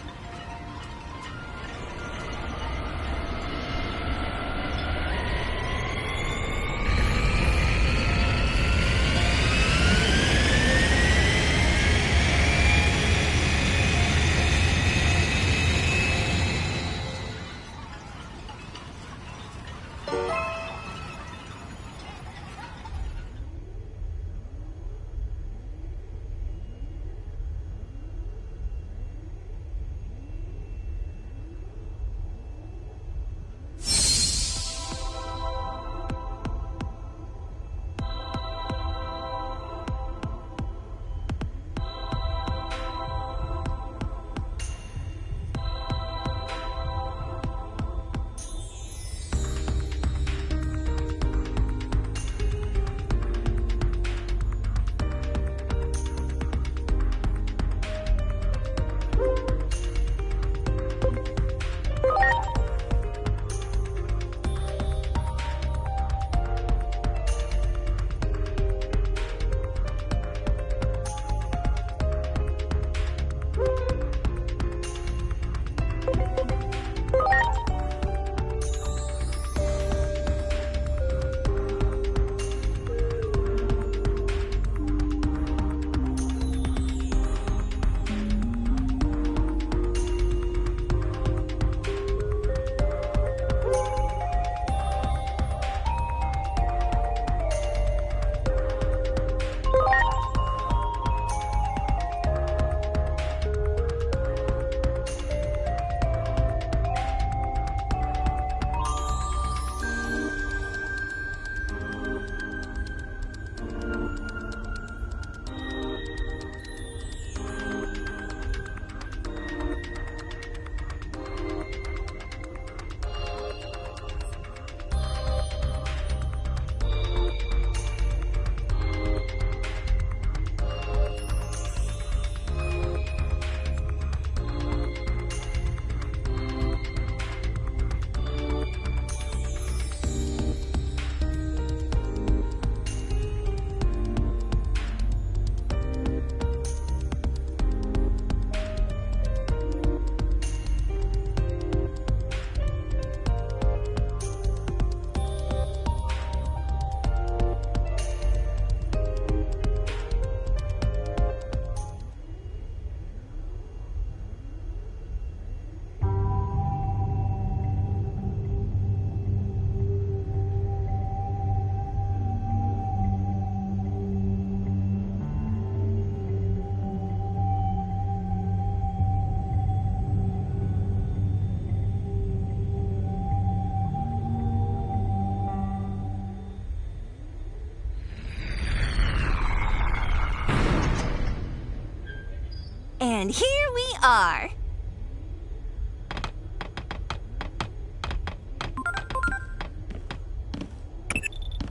And here we are.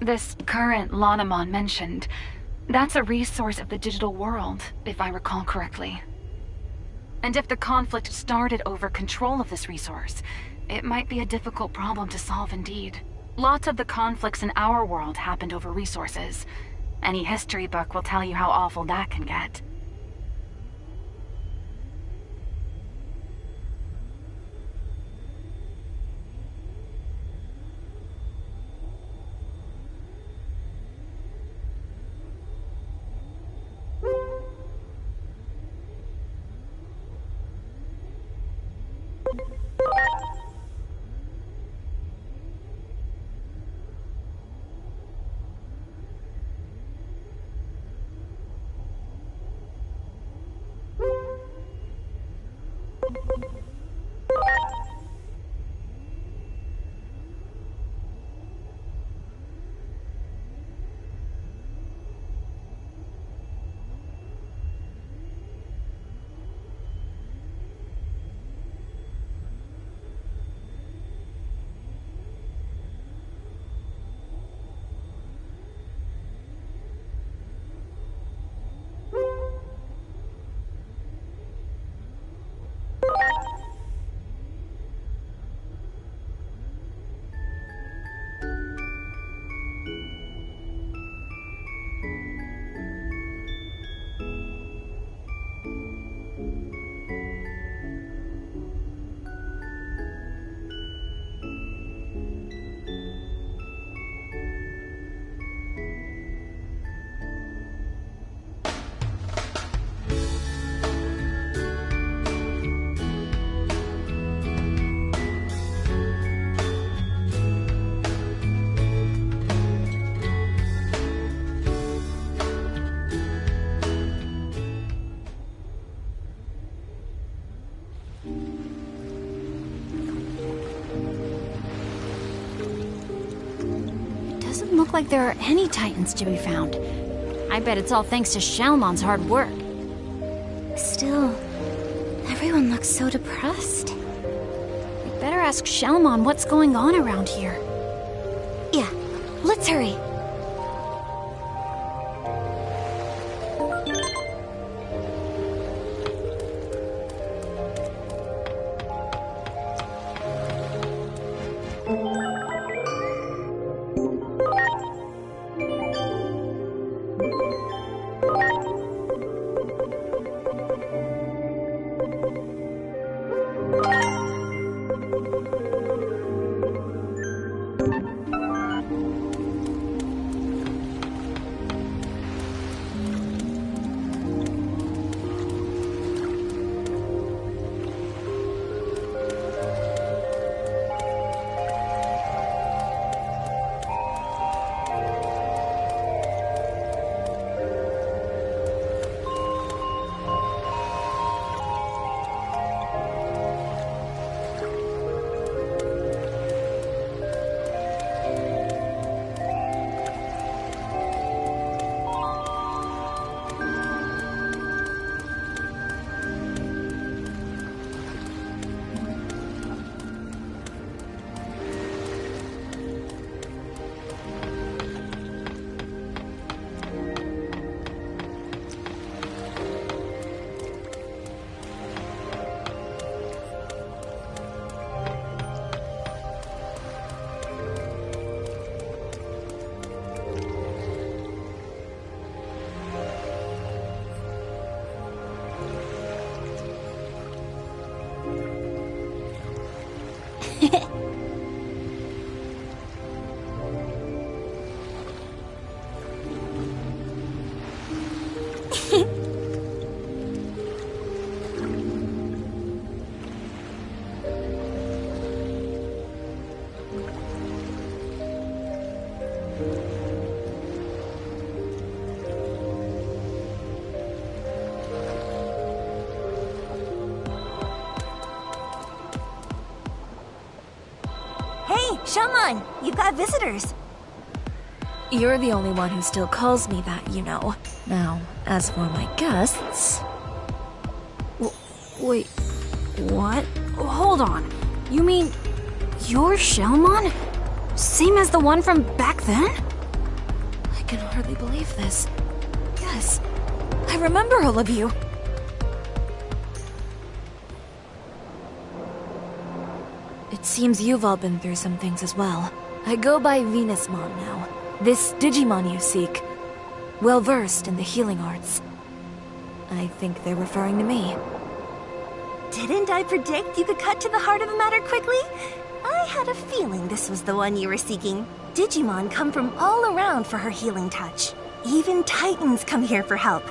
This current Lanamon mentioned, that's a resource of the digital world, if I recall correctly. And if the conflict started over control of this resource, it might be a difficult problem to solve indeed. Lots of the conflicts in our world happened over resources. Any history book will tell you how awful that can get. Doesn't look like there are any Titans to be found. I bet it's all thanks to Shalmon's hard work. Still, everyone looks so depressed. We better ask Shalmon what's going on around here. Yeah, let's hurry. Shalmon, you've got visitors. You're the only one who still calls me that, you know. Now, as for my guests... Wait, what? Hold on. You mean you're Shellmon? Same as the one from back then? I can hardly believe this. Yes, I remember all of you. It seems you've all been through some things as well. I go by Venusmon now. This Digimon you seek. Well-versed in the healing arts. I think they're referring to me. Didn't I predict you could cut to the heart of the matter quickly? I had a feeling this was the one you were seeking. Digimon come from all around for her healing touch. Even Titans come here for help.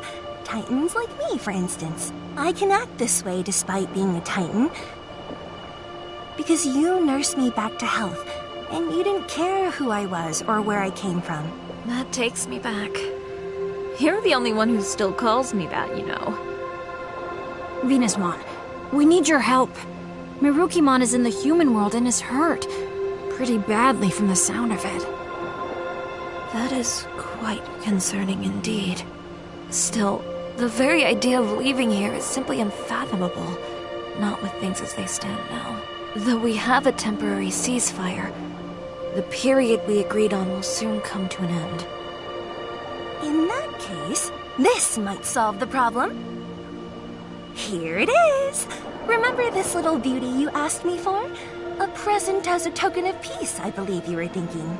Titans like me, for instance. I can act this way despite being a Titan. Because you nursed me back to health, and you didn't care who I was or where I came from. That takes me back. You're the only one who still calls me that, you know. Venusmon, we need your help. Mirukimon is in the human world and is hurt. Pretty badly from the sound of it. That is quite concerning indeed. Still, the very idea of leaving here is simply unfathomable. Not with things as they stand now. Though we have a temporary ceasefire, the period we agreed on will soon come to an end. In that case, this might solve the problem. Here it is! Remember this little beauty you asked me for? A present as a token of peace, I believe you were thinking.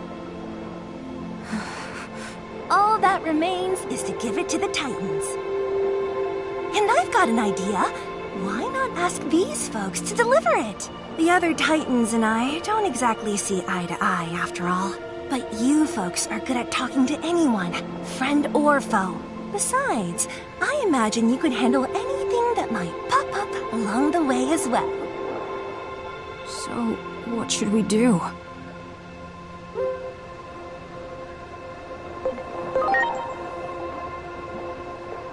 All that remains is to give it to the Titans. And I've got an idea. Why not ask these folks to deliver it? The other Titans and I don't exactly see eye to eye, after all. But you folks are good at talking to anyone, friend or foe. Besides, I imagine you could handle anything that might pop up along the way as well. So, what should we do?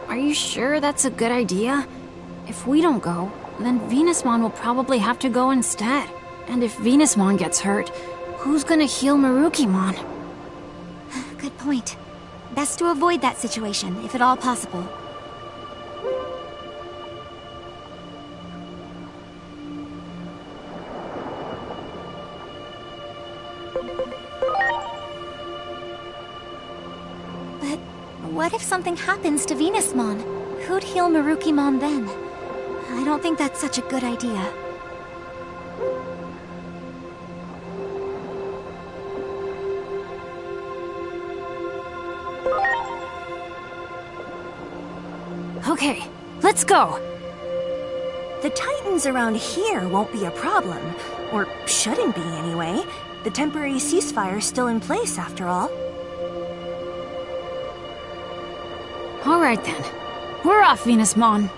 Are you sure that's a good idea? If we don't go, then Venusmon will probably have to go instead. And if Venusmon gets hurt, who's gonna heal Mirukimon? Good point. Best to avoid that situation, if at all possible. But what if something happens to Venusmon? Who'd heal Mirukimon then? I don't think that's such a good idea. Okay, let's go! The Titans around here won't be a problem. Or shouldn't be, anyway. The temporary ceasefire's still in place, after all. Alright then. We're off, Venusmon.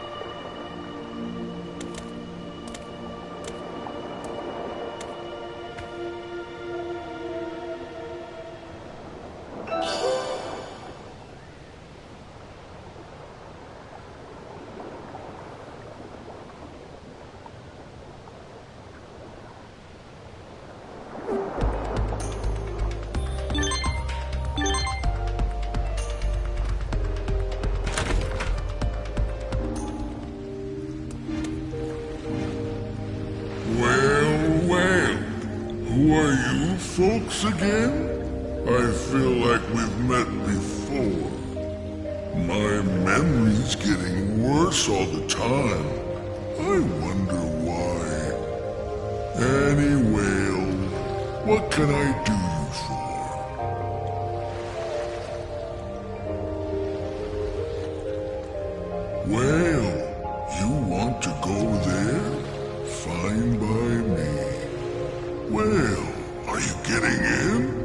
Who are you folks again? I feel like we've met before. My memory's getting worse all the time. I wonder why. Anyway, what can I do you for? Well, you want to go there? Fine by me. Well, are you getting in?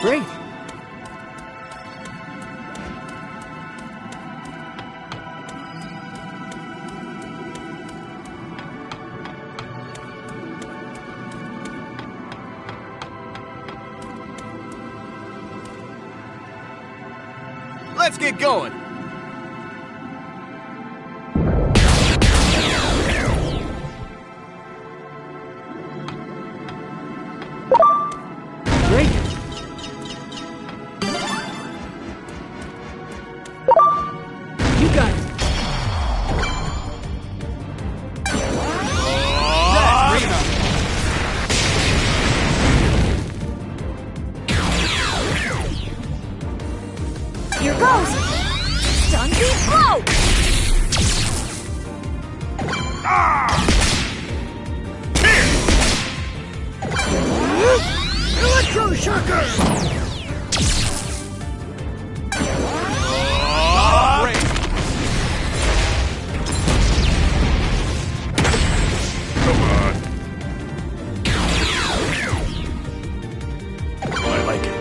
Great. Let's get going! Great. You got it. Here goes! Stun beat blow! Electro Shocker! Come on. I like it.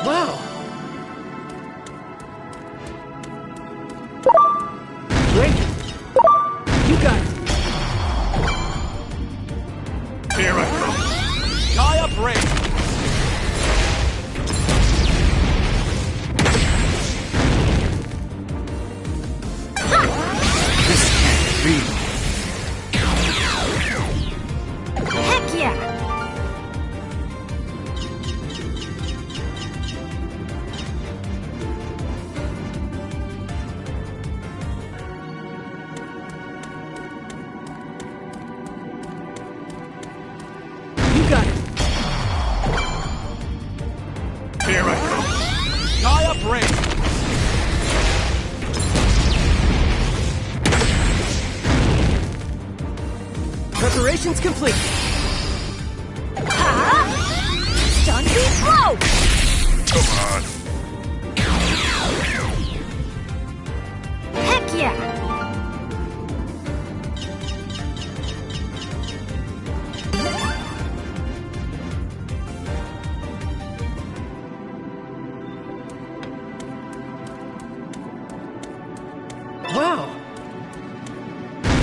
Wow. Great. You got it. Here I come. Tie up range. This can't be. Heck yeah! You got it. Here I come. Tie up range. Preparations complete. Stun beat blow! Come on. Heck yeah! Wow.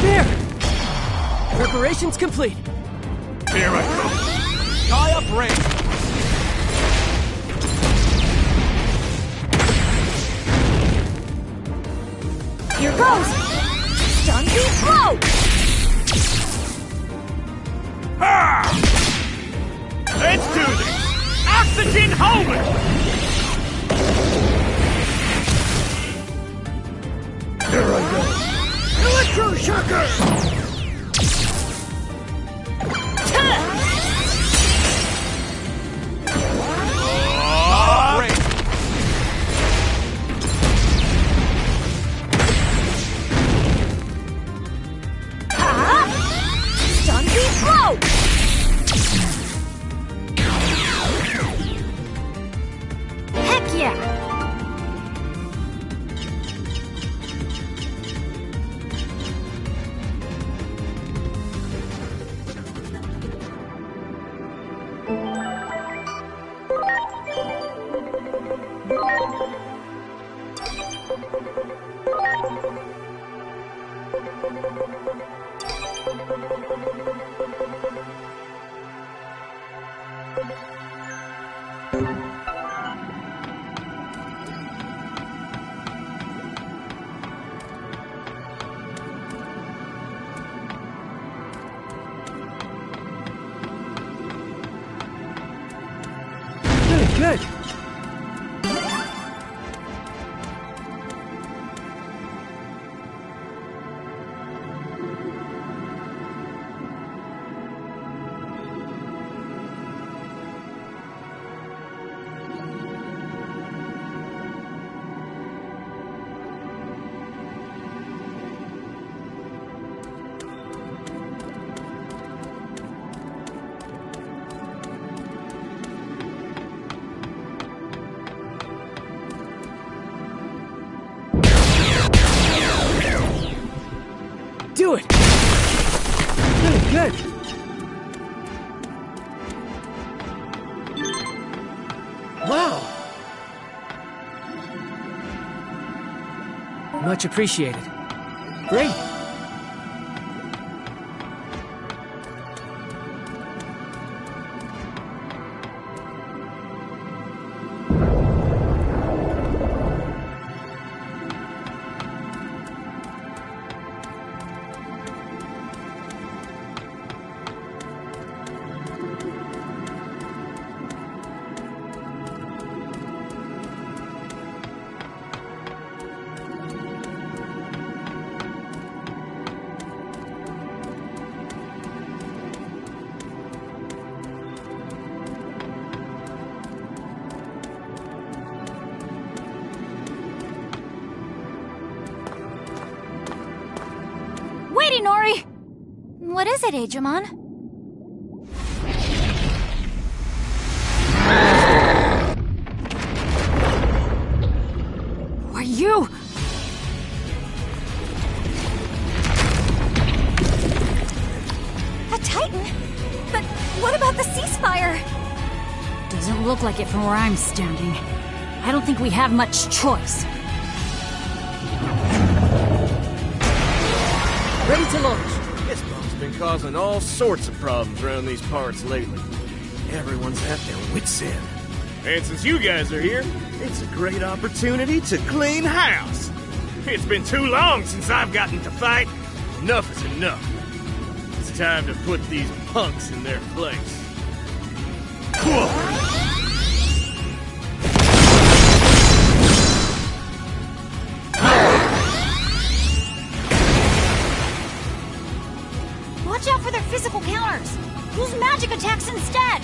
There! Preparations complete. Here I go. Tie up range. Here goes! Stun beat blow! Ha! Let's do this! Oxygen Homer! There I go. Electro Shocker! Stun beat blow! Heck yeah! Good. Do it! Good. Wow! Much appreciated. Great! Wait, Inori! What is it, Digimon? Who are you? A Titan? But what about the ceasefire? Doesn't look like it from where I'm standing. I don't think we have much choice. Ready to launch. This bomb's been causing all sorts of problems around these parts lately. Everyone's at their wits' end. And since you guys are here, it's a great opportunity to clean house. It's been too long since I've gotten to fight. Enough is enough. It's time to put these punks in their place. Watch out for their physical counters! Use magic attacks instead!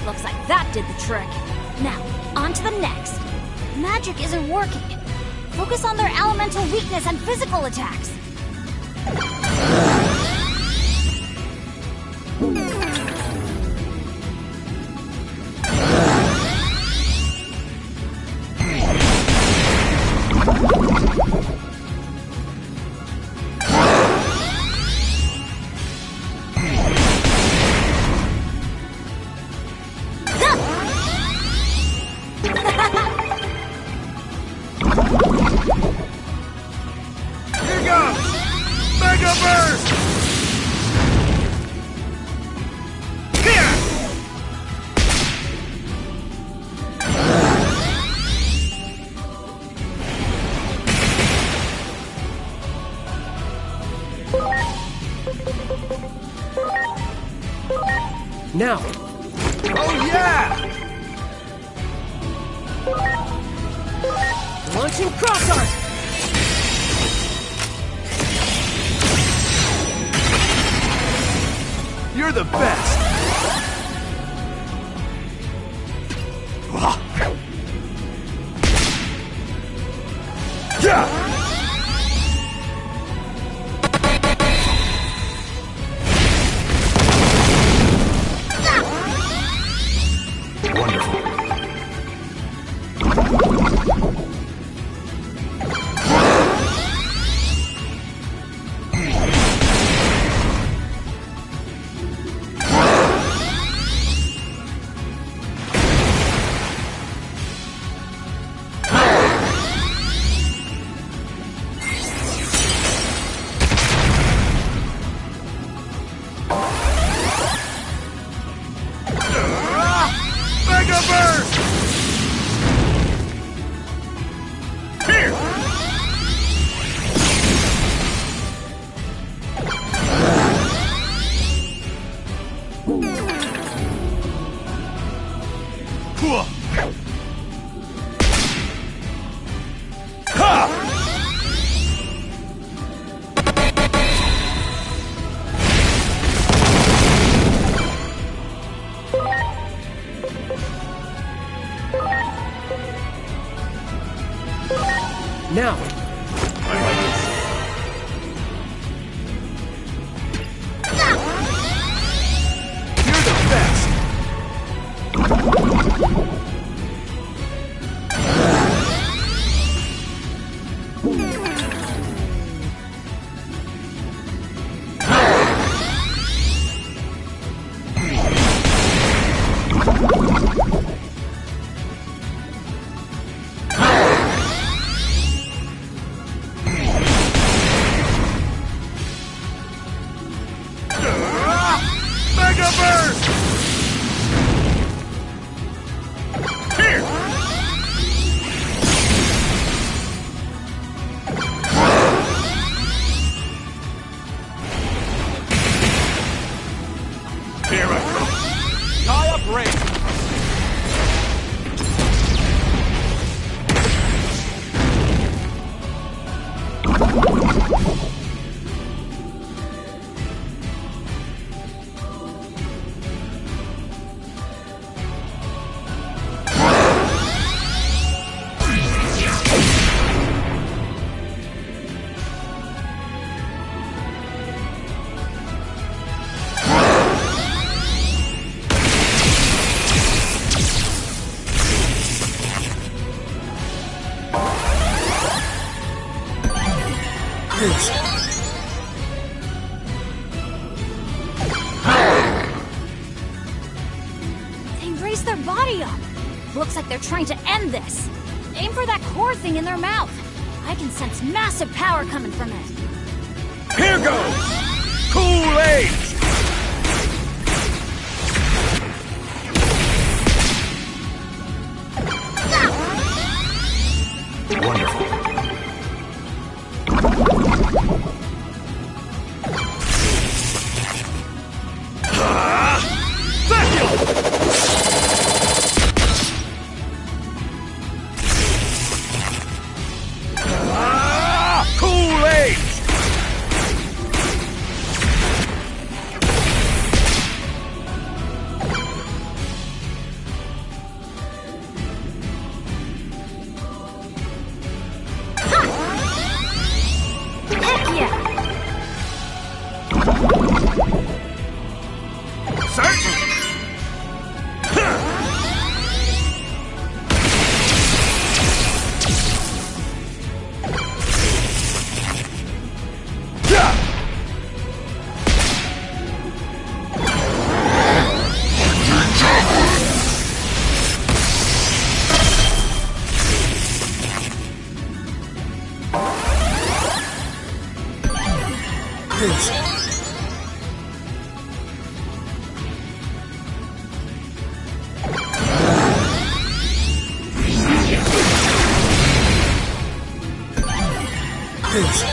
Looks like that did the trick. Now, on to the next. Magic isn't working. Focus on their elemental weakness and physical attacks. Now. Oh, yeah! Launching cross art! You're the best! Yeah! Now. You're the best! They raised their body up. Looks like they're trying to end this. Aim for that core thing in their mouth. I can sense massive power coming from it. Here goes! Kool-Aid! Wonderful. Kool-Aid! Please.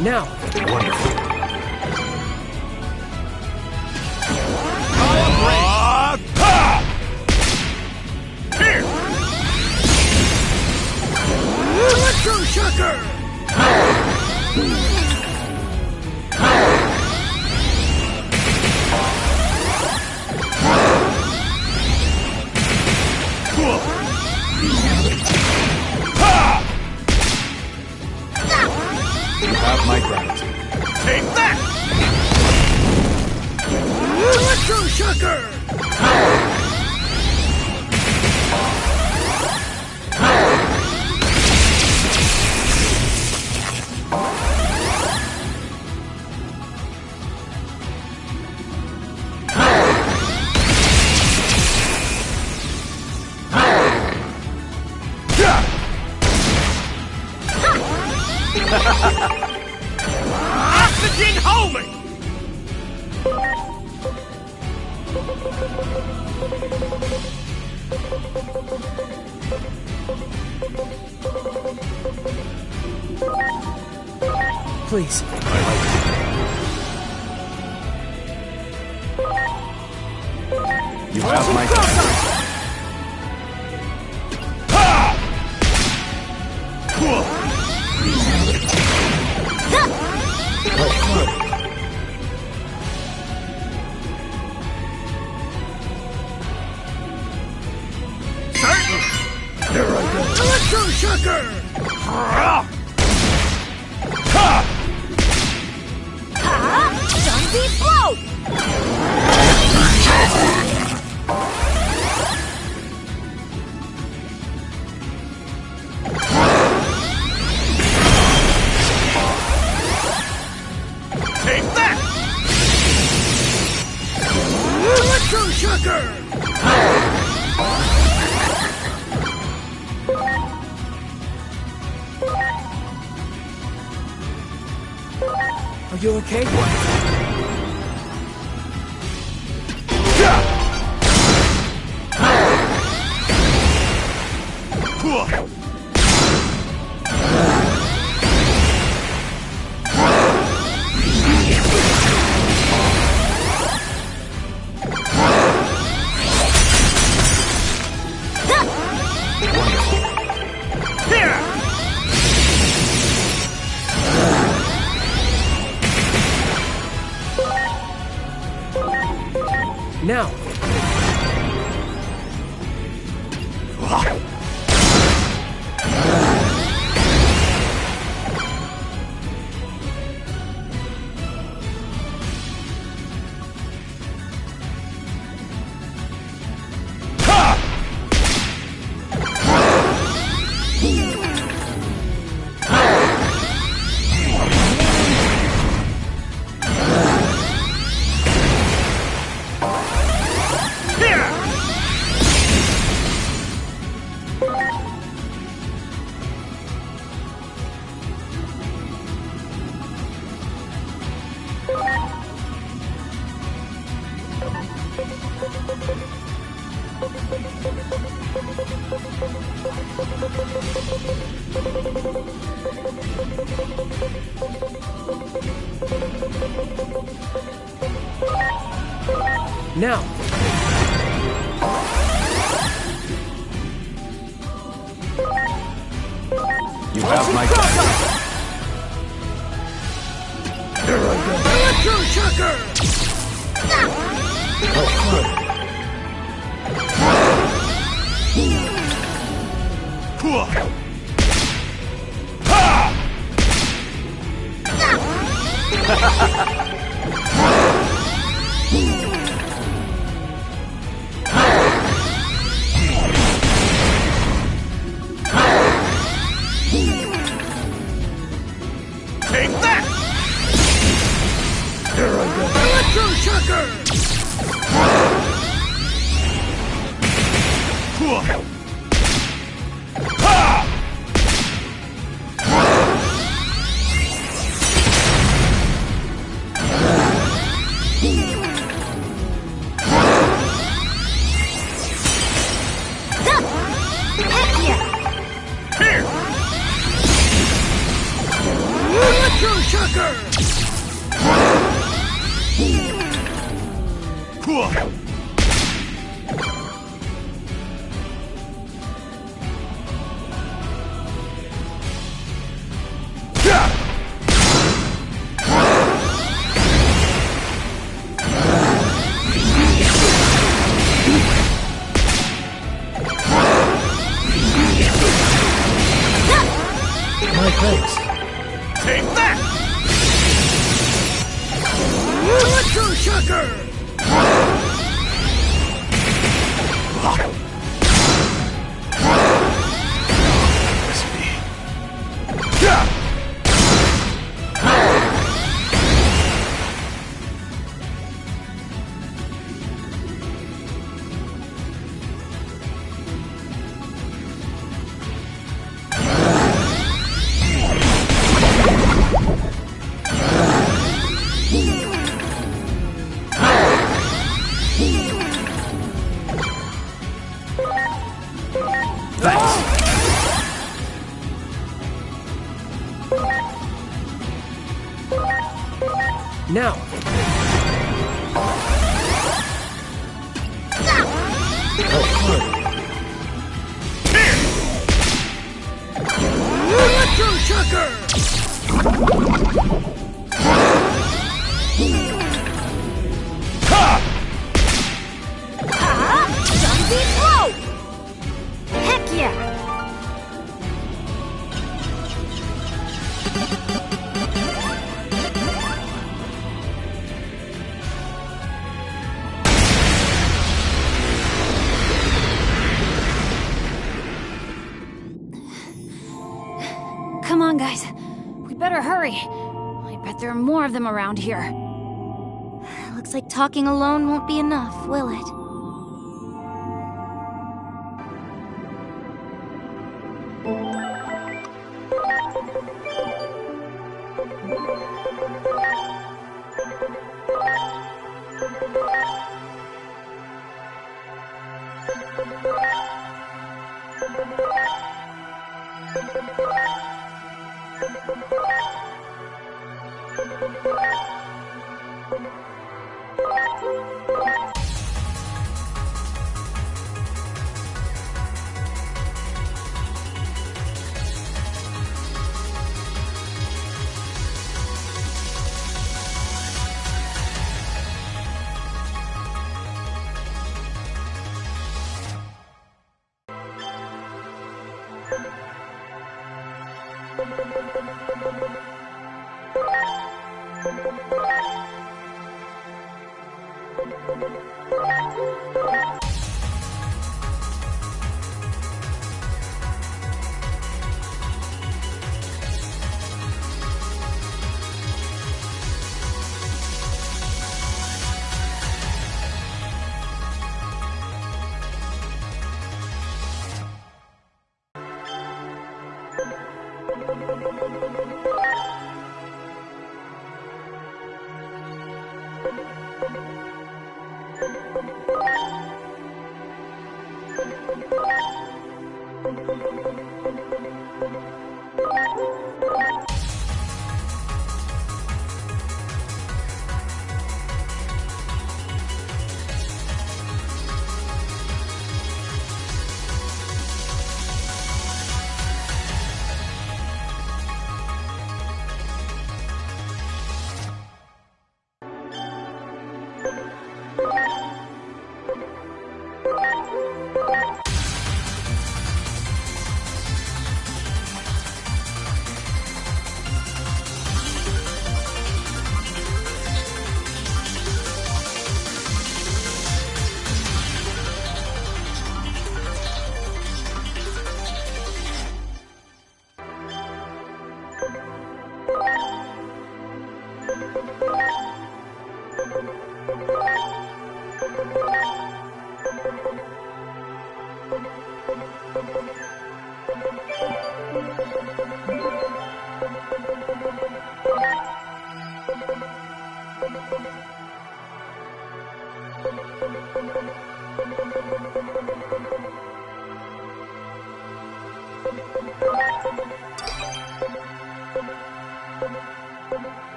Now. Wonderful. Electro Shocker! You have my gratitude. Take that! Electro Shocker! Oxygen homing! Please. You have my gratitude. There I go. Electro Shocker! Zombie float! Take that! Electro Shocker! Are you okay? Now. Now! You have my back. Here I go. Electro Shocker! Oh, good. Take that! Here I go. Electro Shocker! Heck yeah! Here! Electro Shocker! My thanks. Take that! Electro Shocker! Now! Oh, good. Electro Shocker! Zombie throw! Heck yeah! Come on, guys. We better hurry. I bet there are more of them around here. Looks like talking alone won't be enough, will it?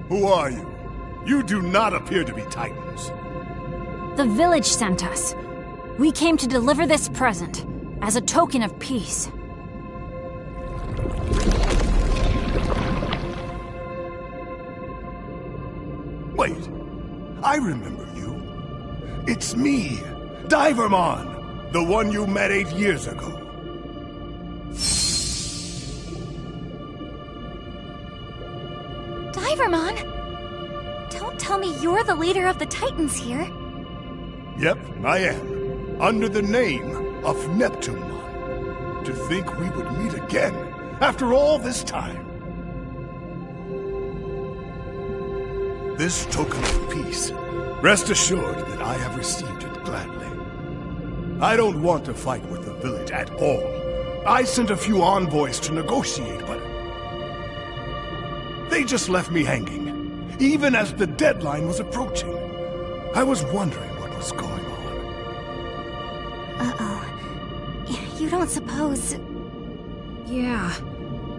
Who are you? You do not appear to be Titans. The village sent us. We came to deliver this present, as a token of peace. Wait, I remember you. It's me, Divermon, the one you met 8 years ago. Divermon? Don't tell me you're the leader of the Titans here. Yep, I am. Under the name of Neptunemon. To think we would meet again, after all this time. This token of peace, rest assured that I have received it gladly. I don't want to fight with the village at all. I sent a few envoys to negotiate, but they just left me hanging, even as the deadline was approaching. I was wondering what was going on. Uh-oh. You don't suppose... Yeah.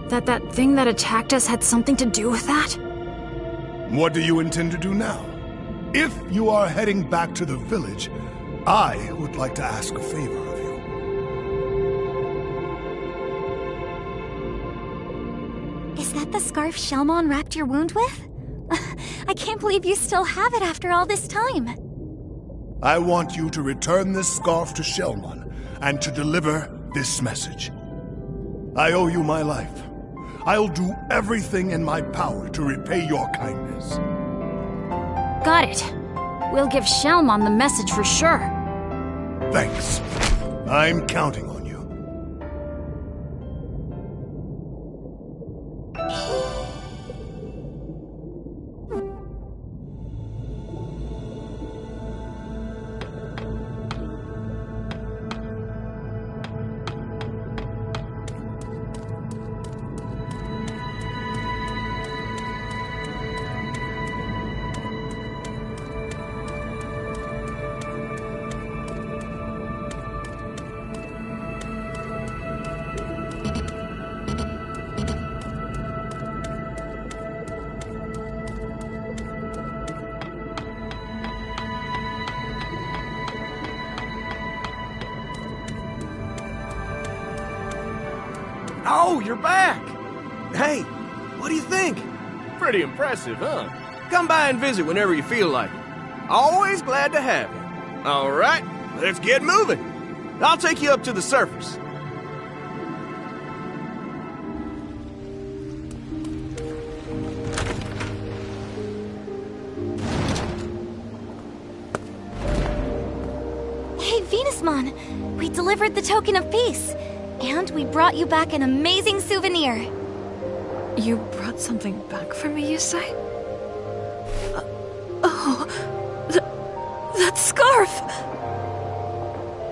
That thing that attacked us had something to do with that? What do you intend to do now? If you are heading back to the village, I would like to ask a favor of you. Is that the scarf Shelmon wrapped your wound with? I can't believe you still have it after all this time. I want you to return this scarf to Shelmon and to deliver this message. I owe you my life. I'll do everything in my power to repay your kindness. Got it. We'll give Shelmon the message for sure. Thanks. I'm counting on you. Oh, you're back! Hey, what do you think? Pretty impressive, huh? Come by and visit whenever you feel like it. Always glad to have you. All right, let's get moving. I'll take you up to the surface. Hey, Venusmon! We delivered the token of peace. And we brought you back an amazing souvenir. You brought something back for me, you say? That scarf!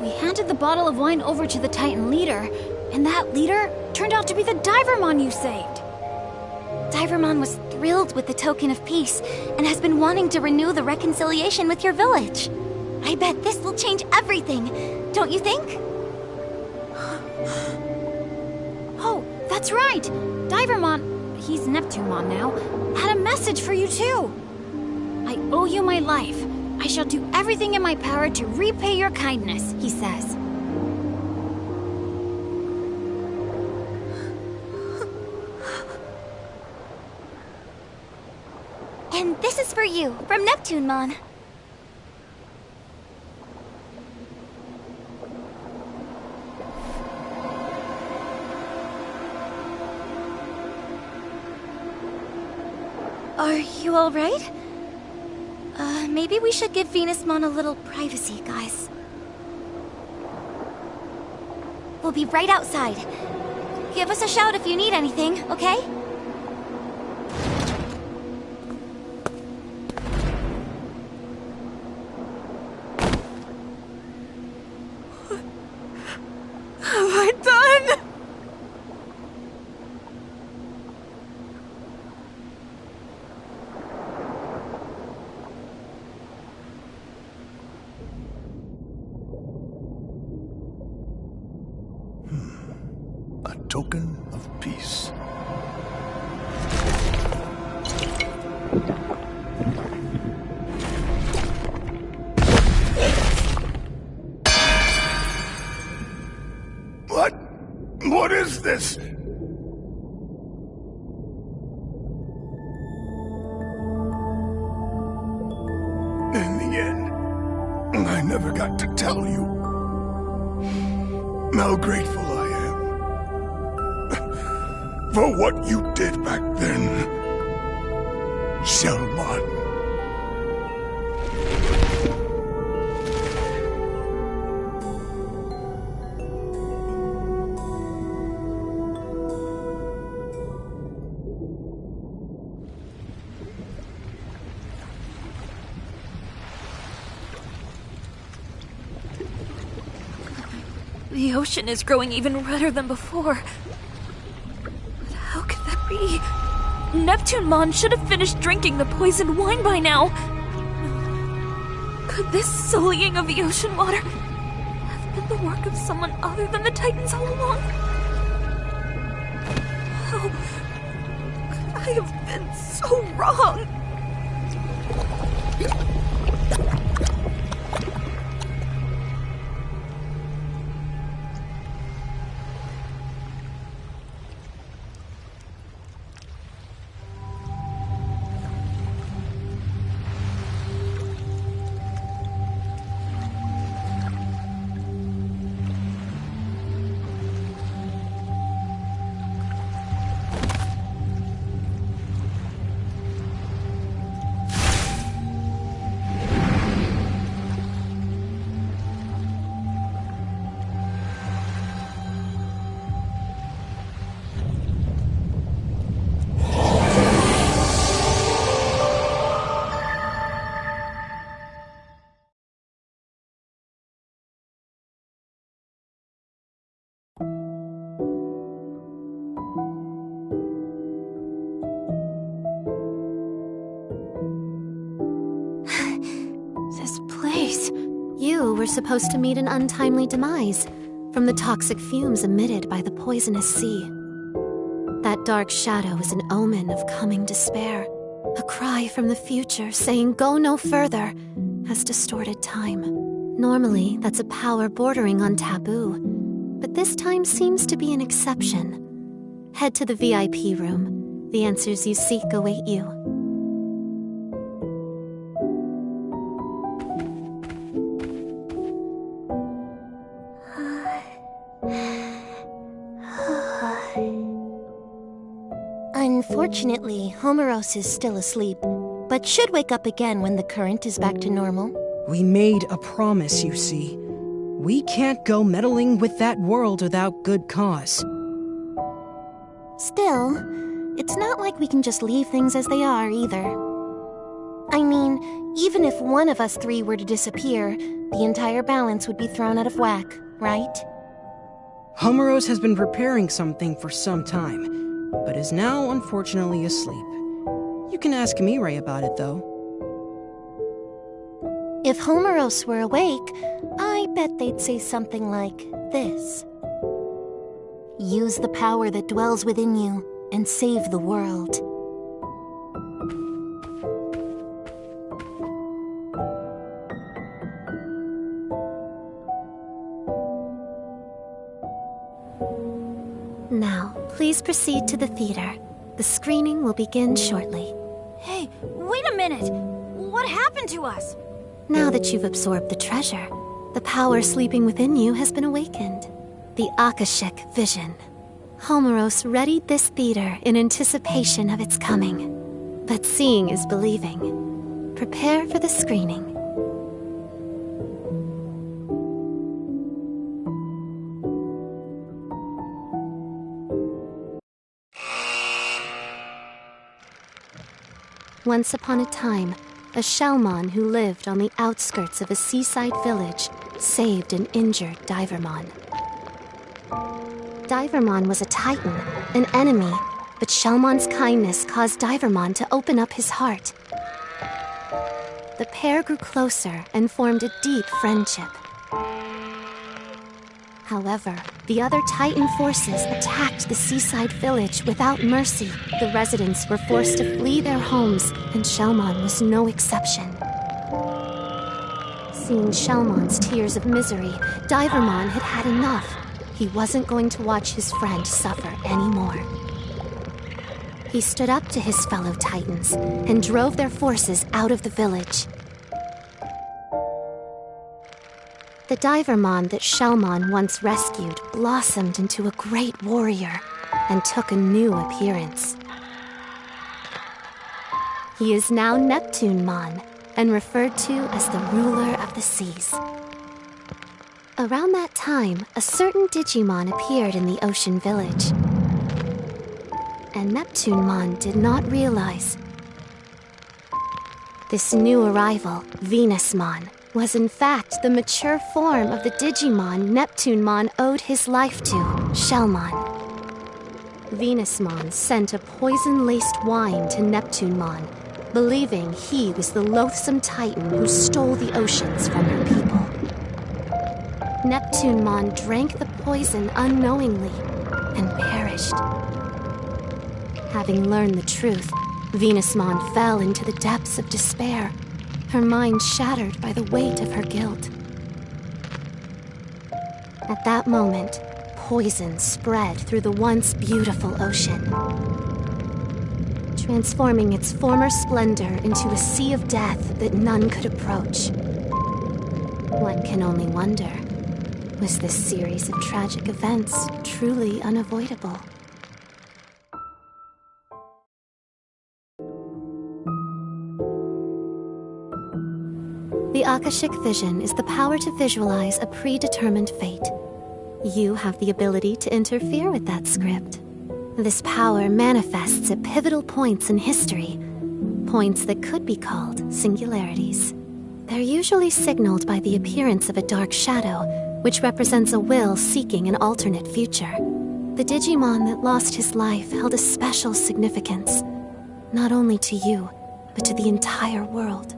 We handed the bottle of wine over to the Titan leader, and that leader turned out to be the Divermon you saved. Divermon was thrilled with the token of peace and has been wanting to renew the reconciliation with your village. I bet this will change everything, don't you think? Oh, that's right! Divermon, he's Neptunemon now, had a message for you too. I owe you my life. I shall do everything in my power to repay your kindness, he says. And this is for you, from Neptunemon. Are you alright? Maybe we should give Venusmon a little privacy, guys. We'll be right outside. Give us a shout if you need anything, okay? What have I done? A token of peace. What is this? In the end, I never got to tell you how grateful I am for what you did back then, Shelmon. The ocean is growing even redder than before. But how could that be? Neptunemon should have finished drinking the poisoned wine by now. Could this sullying of the ocean water have been the work of someone other than the Titans all along? How could I have been so wrong? You were supposed to meet an untimely demise from the toxic fumes emitted by the poisonous sea. That dark shadow is an omen of coming despair, a cry from the future saying go no further has distorted time. Normally, that's a power bordering on taboo, but this time seems to be an exception. Head to the VIP room. The answers you seek await you. Unfortunately, Homeros is still asleep, but should wake up again when the current is back to normal. We made a promise, you see. We can't go meddling with that world without good cause. Still, it's not like we can just leave things as they are, either. I mean, even if one of us three were to disappear, the entire balance would be thrown out of whack, right? Homeros has been preparing something for some time, but is now unfortunately asleep. You can ask Mirai about it, though. If Homeros were awake, I bet they'd say something like this. Use the power that dwells within you and save the world. Now, please proceed to the theater. The screening will begin shortly. Hey, wait a minute! What happened to us? Now that you've absorbed the treasure, the power sleeping within you has been awakened. The Akashic Vision. Homeros readied this theater in anticipation of its coming. But seeing is believing. Prepare for the screening. Once upon a time, a Shellmon who lived on the outskirts of a seaside village saved an injured Divermon. Divermon was a titan, an enemy, but Shellmon's kindness caused Divermon to open up his heart. The pair grew closer and formed a deep friendship. However, the other Titan forces attacked the seaside village without mercy. The residents were forced to flee their homes, and Shellmon was no exception. Seeing Shellmon's tears of misery, Divermon had had enough. He wasn't going to watch his friend suffer anymore. He stood up to his fellow Titans and drove their forces out of the village. The Divermon that Shellmon once rescued blossomed into a great warrior and took a new appearance. He is now Neptunemon and referred to as the ruler of the seas. Around that time, a certain Digimon appeared in the ocean village. And Neptunemon did not realize this new arrival, Venusmon, was in fact the mature form of the Digimon Neptunemon owed his life to, Shellmon. Venusmon sent a poison-laced wine to Neptunemon, believing he was the loathsome Titan who stole the oceans from her people. Neptunemon drank the poison unknowingly and perished. Having learned the truth, Venusmon fell into the depths of despair, her mind shattered by the weight of her guilt. At that moment, poison spread through the once beautiful ocean, transforming its former splendor into a sea of death that none could approach. One can only wonder, was this series of tragic events truly unavoidable? The Akashic Vision is the power to visualize a predetermined fate. You have the ability to interfere with that script. This power manifests at pivotal points in history, points that could be called singularities. They're usually signaled by the appearance of a dark shadow, which represents a will seeking an alternate future. The Digimon that lost his life held a special significance, not only to you, but to the entire world.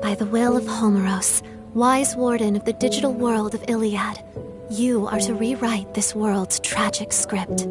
By the will of Homeros, wise warden of the digital world of Iliad, you are to rewrite this world's tragic script.